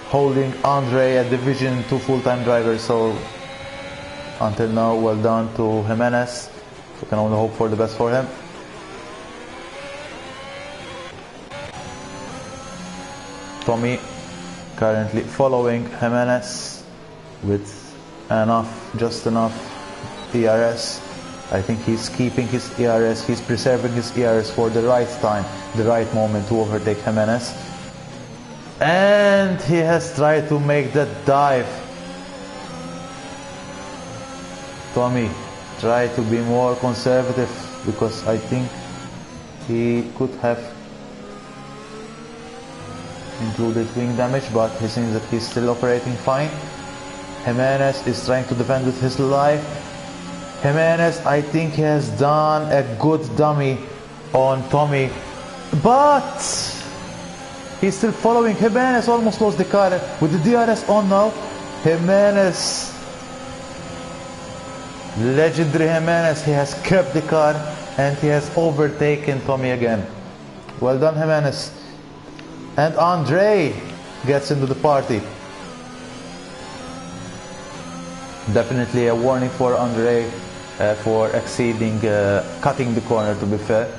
holding Andre, a Division 2 full-time driver. So until now, well done to Jimenez. We can only hope for the best for him. Tommy currently following Jimenez with just enough ERS. I think he's keeping his ERS, he's preserving his ERS for the right time, the right moment to overtake Jimenez. And he has tried to make that dive. Tommy, try to be more conservative, because I think he could have included wing damage, but he seems that he's still operating fine. Jimenez is trying to defend with his life. Jimenez, I think he has done a good dummy on Tommy, but he's still following. Jimenez almost lost the car with the DRS on now. Jimenez, legendary Jimenez, he has kept the car and he has overtaken Tommy again. Well done, Jimenez. And Andre gets into the party. Definitely a warning for Andre for exceeding, cutting the corner, to be fair.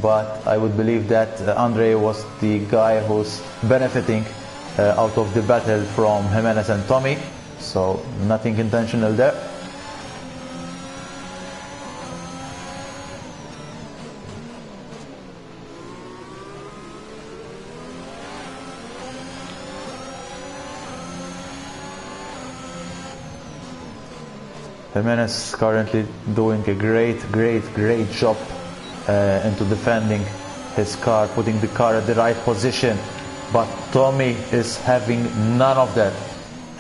But I would believe that Andre was the guy who's benefiting out of the battle from Jimenez and Tommy. So nothing intentional there. Jimenez currently doing a great job into defending his car, putting the car at the right position, but Tommy is having none of that,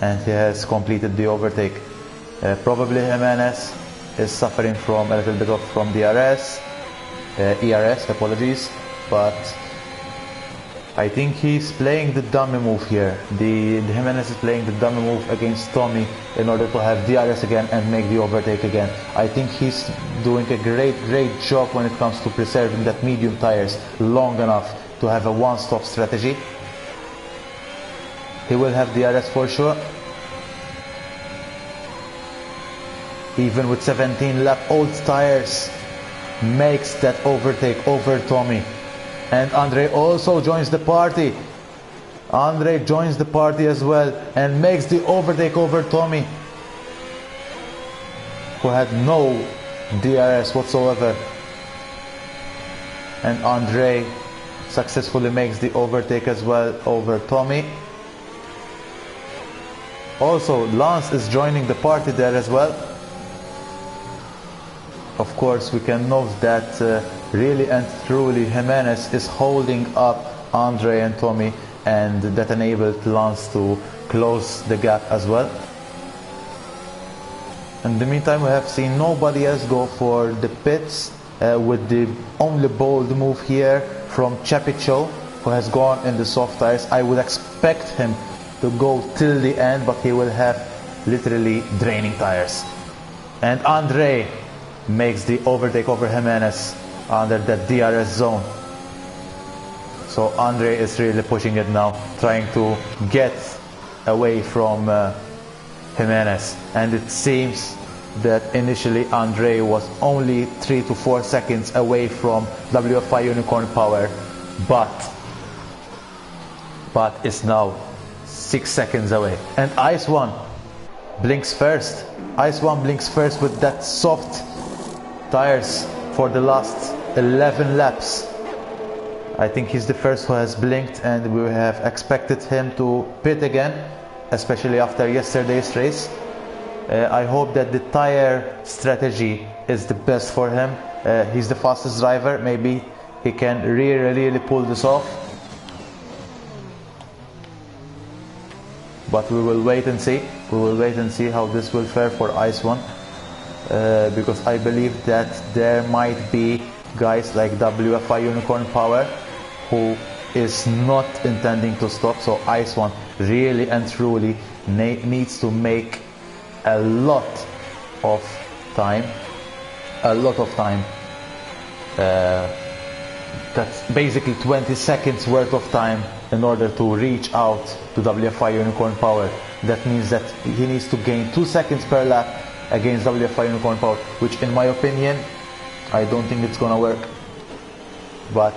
and he has completed the overtake. Probably Jimenez is suffering from a little bit of ERS, apologies, but I think he's playing the dummy move here. The Jimenez is playing the dummy move against Tommy in order to have DRS again and make the overtake again. I think he's doing a great job when it comes to preserving that medium tires long enough to have a one-stop strategy. He will have DRS for sure. Even with 17 lap old tires, makes that overtake over Tommy. And Andre also joins the party. Andre joins the party as well and makes the overtake over Tommy, who had no DRS whatsoever. And Andre successfully makes the overtake as well over Tommy. Also, Lance is joining the party there as well. of course we can note that really and truly Jimenez is holding up Andre and Tommy, and that enabled Lance to close the gap as well. In the meantime, we have seen nobody else go for the pits, with the only bold move here from Chapicho, who has gone in the soft tires. I would expect him to go till the end, but he will have literally draining tires. And Andre makes the overtake over Jimenez under that DRS zone. So Andre is really pushing it now, trying to get away from Jimenez. And it seems that initially Andre was only 3 to 4 seconds away from WFI Unicorn Power, but is now 6 seconds away. And Ice One blinks first. Ice One blinks first with that soft tires for the last 11 laps. I think he's the first who has blinked, and we have expected him to pit again, especially after yesterday's race. I hope that the tire strategy is the best for him. He's the fastest driver. Maybe he can really pull this off. But we will wait and see. We will wait and see how this will fare for Ice One. Because I believe that there might be guys like WFI Unicorn Power who is not intending to stop. So Ice One really and truly needs to make a lot of time. That's basically 20 seconds worth of time in order to reach out to WFI Unicorn Power. That means that he needs to gain 2 seconds per lap against WFI Unicorn Power, which in my opinion, I don't think it's gonna work. But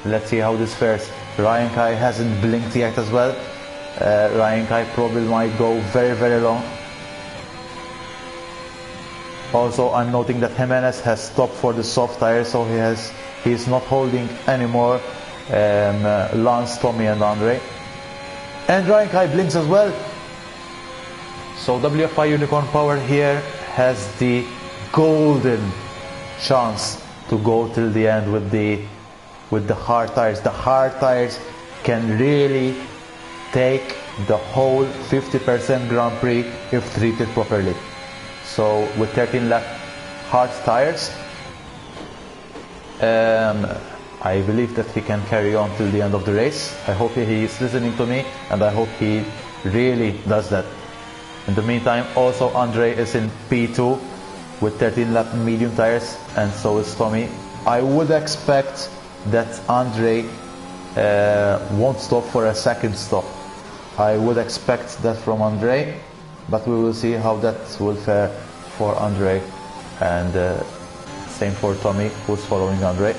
let's see how this fares. Ryan Kai hasn't blinked yet as well. Ryan Kai probably might go very long. Also, I'm noting that Jimenez has stopped for the soft tire, so he's not holding anymore Lance, Tommy and Andre. And Ryan Kai blinks as well. So WFI Unicorn Power here has the golden chance to go till the end with the hard tires. The hard tires can really take the whole 50% Grand Prix if treated properly. So with 13 lap hard tires, I believe that he can carry on till the end of the race. I hope he is listening to me, and I hope he really does that. In the meantime, also Andre is in P2 with 13 lap medium tires, and so is Tommy. I would expect that Andre won't stop for a second stop. I would expect that from Andre, but we will see how that will fare for Andre, and same for Tommy, who's following Andre.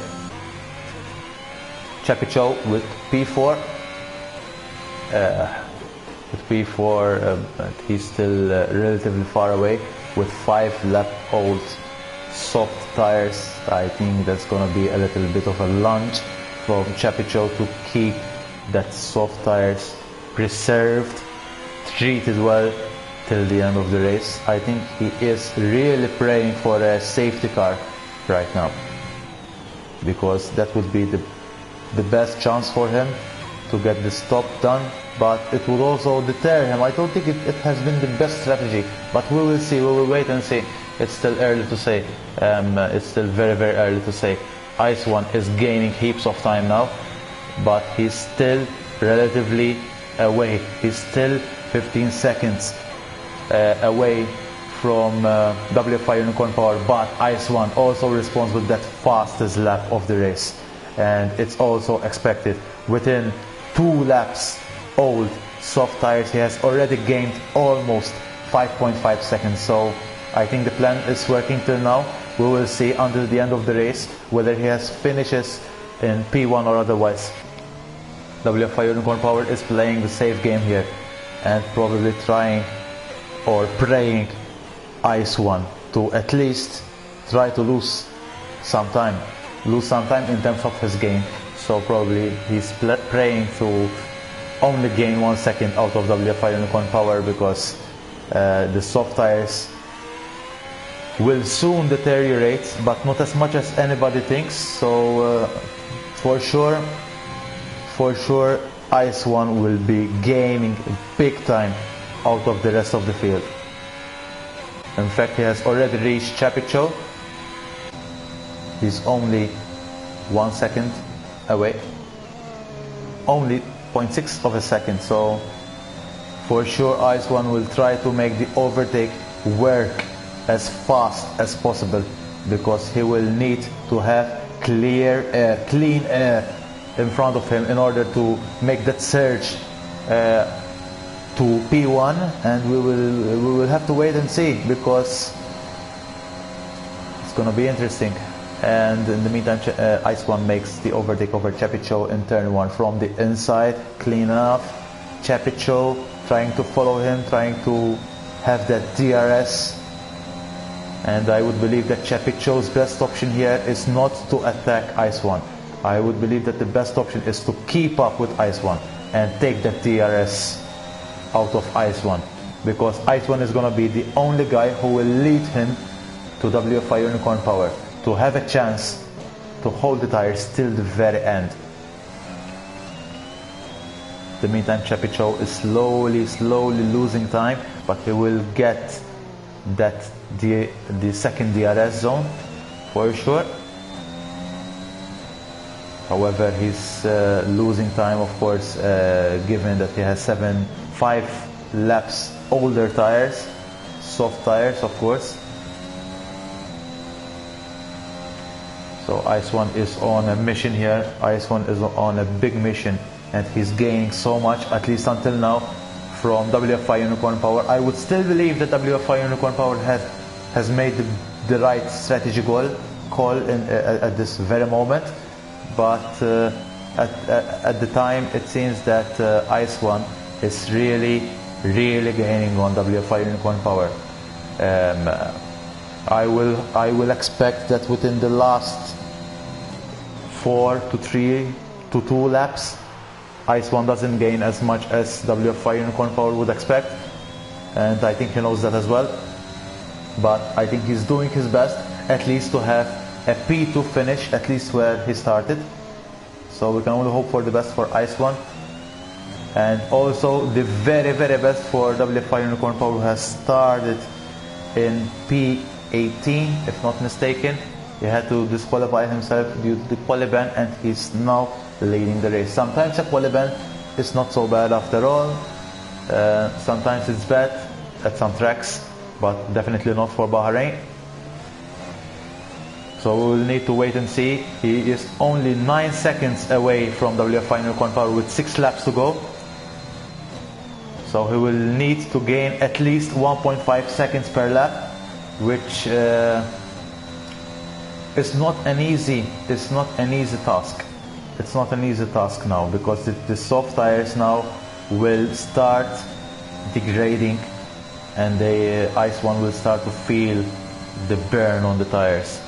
Chapicho with P4. But he's still relatively far away with 5 lap old soft tires. I think that's gonna be a little bit of a lunge from Chapicho to keep that soft tires preserved, treated well till the end of the race. I think he is really praying for a safety car right now, because that would be the best chance for him to get the stop done, but it would also deter him. I don't think it has been the best strategy, but we will see. We will wait and see. It's still early to say. It's still very early to say. Ice One is gaining heaps of time now, but he's still relatively away. He's still 15 seconds away from WFI Unicorn Power, but Ice One also responds with that fastest lap of the race, and it's also expected. Within 2 laps old soft tires, he has already gained almost 5.5 seconds. So I think the plan is working till now. We will see until the end of the race whether he has finishes in P1 or otherwise. WFI Unicorn Power is playing the safe game here and probably trying or praying Ice One to at least try to lose some time in terms of his game. So probably he's praying to only gain 1 second out of WFI Unicorn Power, because the soft tires will soon deteriorate, but not as much as anybody thinks. So for sure, Ice One will be gaining big time out of the rest of the field. In fact, he has already reached Chapicho. He's only 1 second away, only 0.6 of a second. So for sure Ice One will try to make the overtake work as fast as possible, because he will need to have clear air, clean air in front of him in order to make that surge to P1, and we will have to wait and see, because it's gonna be interesting. And in the meantime, Ice One makes the overtake over Chapicho in turn 1 from the inside, clean enough. Chapicho trying to follow him, trying to have that DRS, and I would believe that Chapicho's best option here is not to attack Ice One. I would believe that the best option is to keep up with Ice One and take that DRS out of Ice One, because Ice One is going to be the only guy who will lead him to WFI Unicorn Power, to have a chance to hold the tires till the very end. In the meantime, Chapicho is slowly losing time, but he will get that the second DRS zone for sure. However, he's losing time, of course, given that he has 5 laps older tires, soft tires, of course. So Ice One is on a mission here. Ice One is on a big mission, and he's gaining so much, at least until now, from WFI Unicorn Power. I would still believe that WFI Unicorn Power has made the right strategy call at this very moment, but at the time it seems that Ice One is really gaining on WFI Unicorn Power. I will expect that within the last 4 to 3 to 2 laps, Ice One doesn't gain as much as WFI Unicorn Power would expect, and I think he knows that as well. But I think he's doing his best, at least to have a P2 finish, at least where he started. So we can only hope for the best for Ice One, and also the very best for WFI Unicorn Power, who has started in P18, if not mistaken. He had to disqualify himself due to the quali ban, and he's now leading the race. Sometimes a quali ban is not so bad after all. Sometimes it's bad at some tracks, but definitely not for Bahrain. So we will need to wait and see. He is only 9 seconds away from WFI Unicorn Power with 6 laps to go. So he will need to gain at least 1.5 seconds per lap, which is not an easy task. It's not an easy task now, because the soft tires now will start degrading, and the Ice One will start to feel the burn on the tires.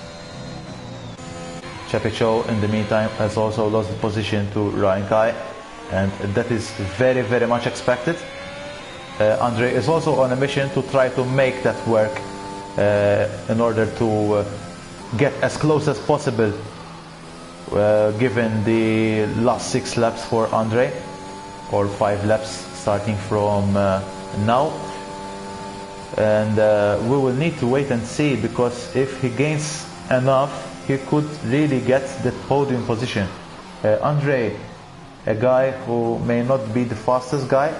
Chapicho, in the meantime, has also lost the position to Ryan Kai, and that is very much expected. Andre is also on a mission to try to make that work in order to get as close as possible, given the last 6 laps for Andre, or 5 laps starting from now. And we will need to wait and see, because if he gains enough, he could really get the podium position. Andre, a guy who may not be the fastest guy,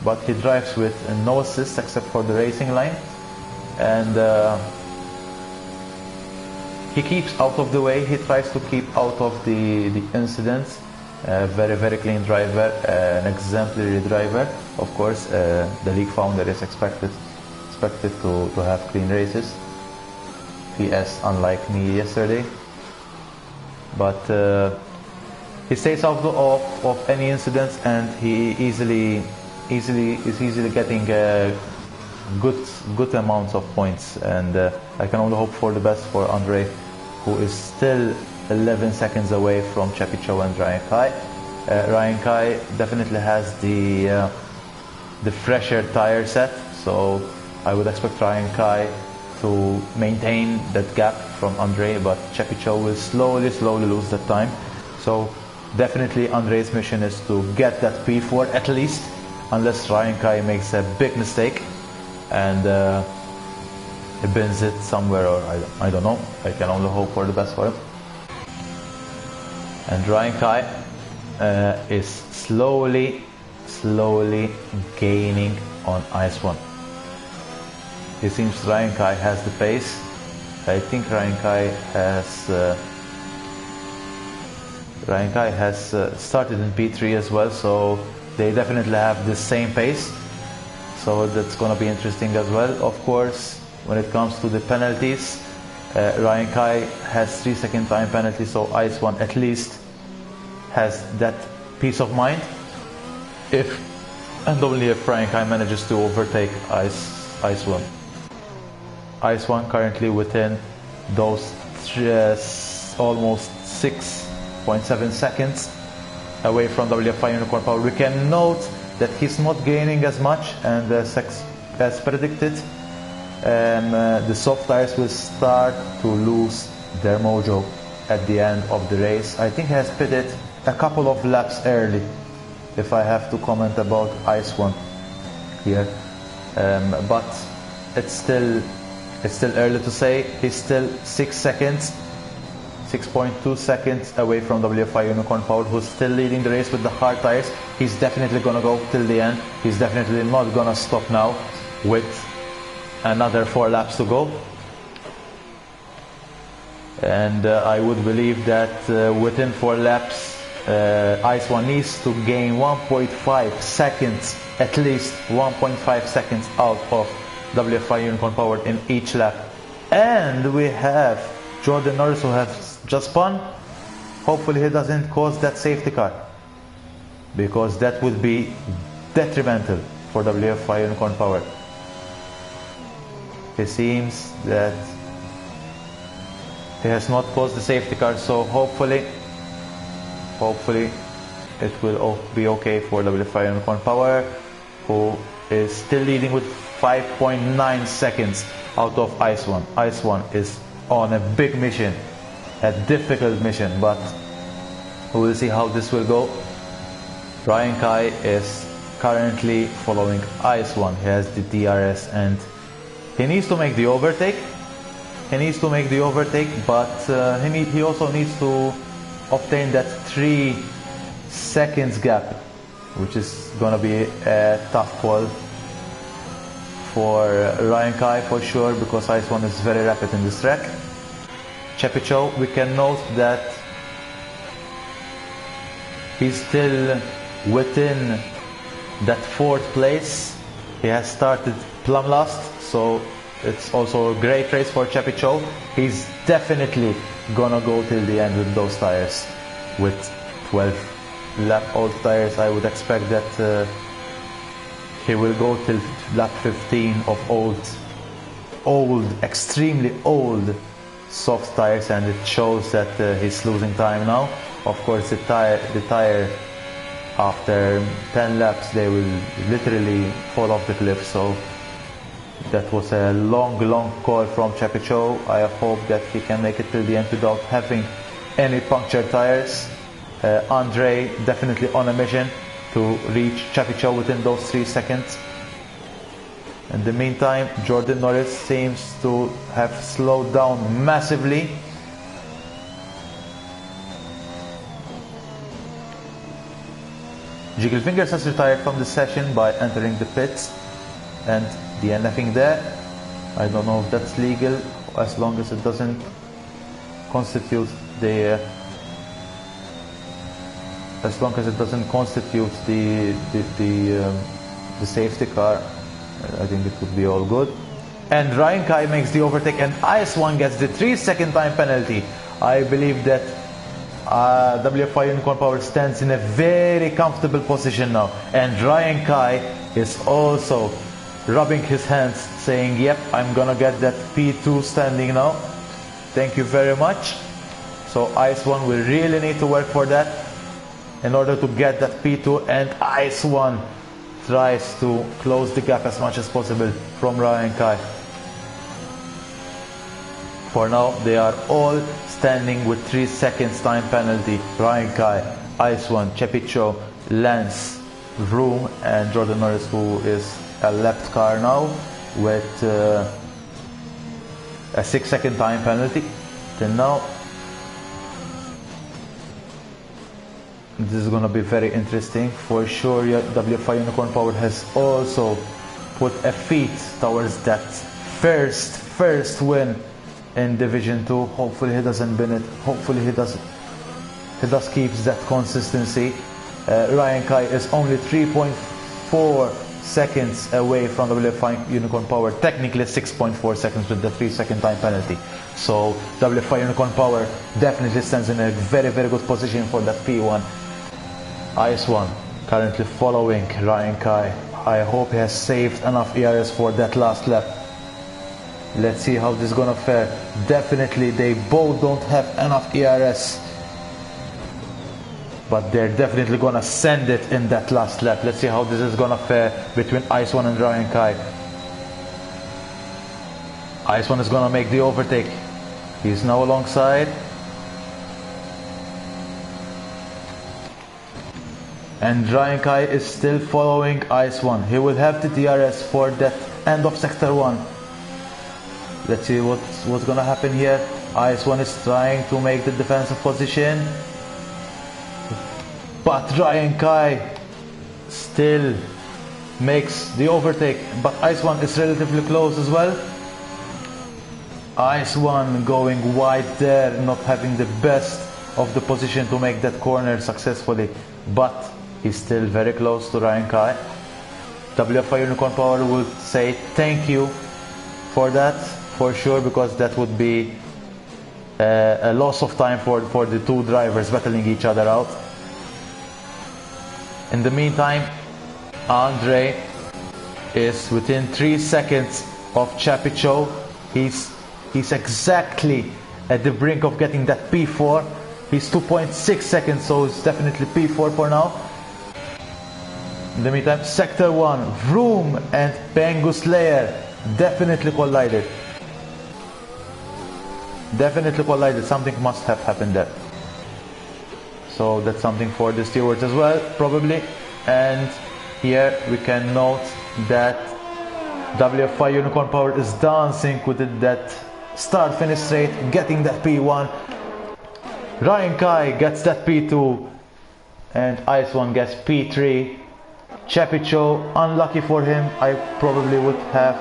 but he drives with no assist except for the racing line, and he keeps out of the way. He tries to keep out of the incidents. Very clean driver, an exemplary driver. Of course, the league founder is expected to have clean races. PS, unlike me yesterday, but he stays out of any incidents, and he is easily getting good amounts of points. And I can only hope for the best for Andre, who is still 11 seconds away from Chapicho and Ryan Kai. Ryan Kai definitely has the fresher tire set, so I would expect Ryan Kai to maintain that gap from Andre, but Chepicho will slowly lose that time. So definitely Andre's mission is to get that P4 at least, unless Ryan Kai makes a big mistake and he bins it somewhere, or I don't know. I can only hope for the best for him. And Ryan Kai is slowly gaining on Ice 1. It seems Ryan Kai has the pace. I think Ryan Kai has started in P3 as well, so they definitely have the same pace. So that's gonna be interesting as well. Of course, when it comes to the penalties, Ryan Kai has 3-second time penalty, so Ice 1 at least has that peace of mind. If and only if Ryan Kai manages to overtake Ice 1. Ice 1 currently within those almost 6.7 seconds away from WFI Unicorn Power. We can note that he's not gaining as much, and as predicted, the soft tires will start to lose their mojo at the end of the race. I think he has pitted a couple of laps early, if I have to comment about Ice 1 here, but it's still early to say. He's still 6.2 seconds away from WFI Unicorn Power, who's still leading the race with the hard tires. He's definitely gonna go till the end. He's definitely not gonna stop now with another 4 laps to go. And I would believe that within 4 laps, Ice 1 needs to gain 1.5 seconds, at least 1.5 seconds out of WFI Unicorn Power in each lap. And we have Jordan Norris, who has just spun. Hopefully he doesn't cause that safety car, because that would be detrimental for WFI Unicorn Power. It seems that he has not caused the safety car, so hopefully it will be okay for WFI Unicorn Power, who is still leading with 5.9 seconds out of Ice 1. Ice 1 is on a big mission, a difficult mission, but we will see how this will go. Ryan Kai is currently following Ice 1. He has the DRS and he needs to make the overtake. But he also needs to obtain that 3 seconds gap, which is gonna be a tough call for Ryan Kai for sure, because Ice 1 is very rapid in this track. Chepicho, we can note that he's still within that 4th place. He has started plumb last, so it's also a great race for Chepicho. He's definitely gonna go till the end with those tires. With 12 lap old tires, I would expect that he will go till lap 15 of extremely old soft tires, and it shows that he's losing time now. Of course, the tire after 10 laps, they will literally fall off the cliff. So that was a long call from Chepicho. I hope that he can make it till the end without having any punctured tires. Andre definitely on a mission to reach Chepicho within those 3 seconds. In the meantime, Jordan Norris seems to have slowed down massively. Jiggle Fingers has retired from the session by entering the pits and DNFing there. I don't know if that's legal, as long as it doesn't constitute the safety car. I think it would be all good. And Ryan Kai makes the overtake, and Ice 1 gets the 3-second time penalty. I believe that WFI Unicorn Power stands in a very comfortable position now, and Ryan Kai is also rubbing his hands, saying, yep, I'm gonna get that P2 standing now. Thank you very much. So Ice 1 will really need to work for that in order to get that P2, and Ice 1 tries to close the gap as much as possible from Ryan Kai. For now, they are all standing with 3 seconds time penalty. Ryan Kai, Ice One, Chepicho, Lance, Vroom, and Jordan Norris, who is a left car now with a 6-second time penalty. Till now, this is gonna be very interesting for sure. WFI Unicorn Power has also put a feet towards that first win in Division 2. Hopefully he doesn't win it. Hopefully he does keeps that consistency. Ryan Kai is only 3.4 seconds away from WFI Unicorn Power. Technically 6.4 seconds with the 3-second time penalty. So WFI Unicorn Power definitely stands in a very good position for that P1. Ice One currently following Ryan Kai. I hope he has saved enough ERS for that last lap. Let's see how this is gonna fare. Definitely they both don't have enough ERS, but they're definitely gonna send it in that last lap. Let's see how this is gonna fare between Ice One and Ryan Kai. Ice One is gonna make the overtake. He's now alongside. And Ryan Kai is still following Ice One. He will have the DRS for that end of Sector 1. Let's see what's gonna happen here. Ice One is trying to make the defensive position, but Ryan Kai still makes the overtake. But Ice One is relatively close as well. Ice One going wide there, not having the best of the position to make that corner successfully, but he's still very close to Ryan Kai. WFI Unicorn Power would say thank you for that, for sure, because that would be a loss of time for the two drivers battling each other out. In the meantime, Andre is within 3 seconds of Chepicho. He's exactly at the brink of getting that P4. He's 2.6 seconds, so it's definitely P4 for now. In the meantime, Sector 1, Vroom and Pengu Slayer definitely collided. Something must have happened there. So that's something for the stewards as well, probably. And here we can note that WFI Unicorn Power is dancing with that start-finish straight, getting that P1. Ryan Kai gets that P2, and Ice One gets P3. Chepicho, unlucky for him, I probably would have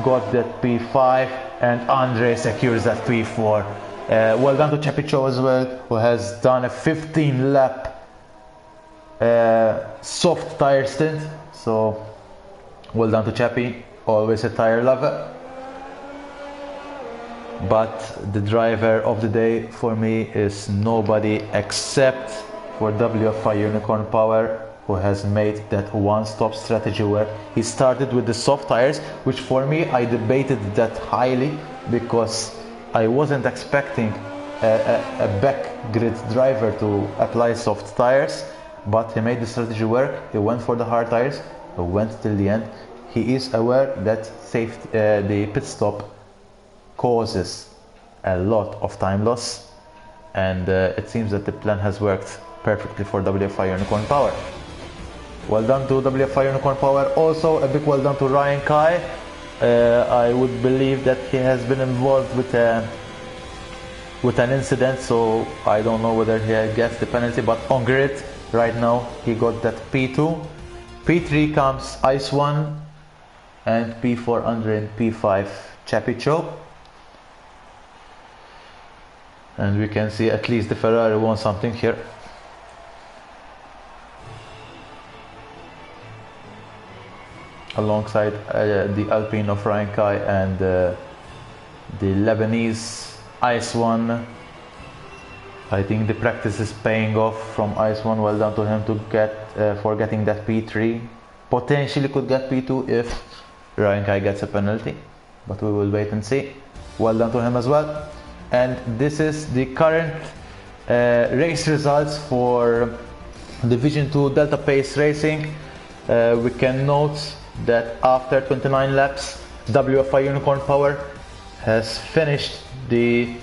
got that P5, and Andre secures that P4. Well done to Chepicho as well, who has done a 15 lap soft tire stint. So well done to Cheppy, always a tire lover. But the driver of the day for me is nobody except for WFI Unicorn Power, who has made that one-stop strategy where he started with the soft tires, which for me, I debated that highly because I wasn't expecting a back grid driver to apply soft tires, but he made the strategy work. He went for the hard tires, he went till the end. He is aware that the pit stop causes a lot of time loss, and it seems that the plan has worked perfectly for WFI Unicorn Power. Well done to WFI Unicorn Power. Also a big well done to Ryan Kai. I would believe that he has been involved with an incident, so I don't know whether he gets the penalty, but on grid right now he got that P2. P3 comes Ice One, and P4 Andre and P5 Chepicho. And we can see at least the Ferrari won something here. Alongside the Alpine of Ryan Kai and the Lebanese Ice One. I think the practice is paying off from Ice One. Well done to him to for getting that P3. Potentially could get P2 if Ryan Kai gets a penalty, but we will wait and see. Well done to him as well. And this is the current race results for Division 2 Delta Pace Racing. We can note that after 29 laps, WFI Unicorn Power has finished the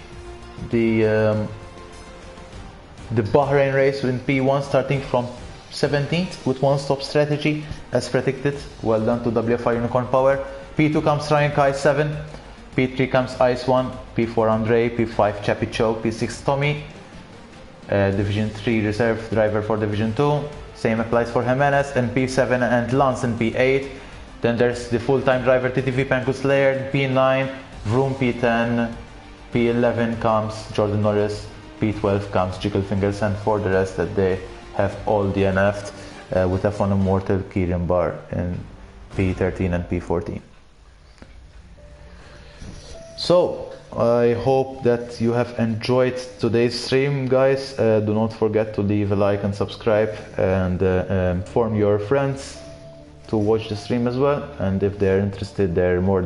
Bahrain race in P1 starting from 17th with one stop strategy as predicted. Well done to WFI Unicorn Power. P2 comes Ryan Kai 7, P3 comes Ice 1, P4 Andre, P5 Chappy Choke, P6 Tommy, Division 3 reserve driver for Division 2. Same applies for Jimenez, and P7 and Lance in P8. Then there's the full-time driver TTV Pancus Laird, P9, Vroom P10, P11 comes Jordan Norris, P12 comes Jiggle Fingers, and for the rest that they have all DNF'd with F1 Immortal Kieran Barr in P13 and P14. So I hope that you have enjoyed today's stream, guys. Do not forget to leave a like and subscribe, and inform your friends to watch the stream as well. And if they're interested, we're more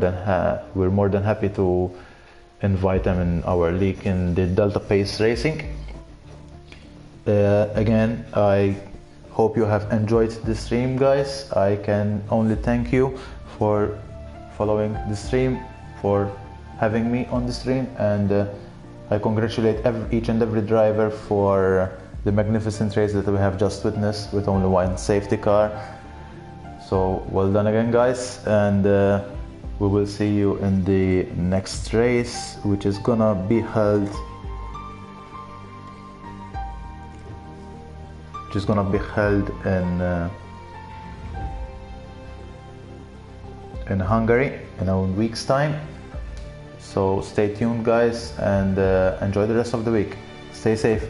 than happy to invite them in our league in the Delta Pace Racing. Again, I hope you have enjoyed the stream, guys. I can only thank you for following the stream, for having me on the stream, and I congratulate each and every driver for the magnificent race that we have just witnessed with only one safety car. So well done again, guys, and we will see you in the next race, which is gonna be held in Hungary in a week's time. So stay tuned, guys, and enjoy the rest of the week. Stay safe.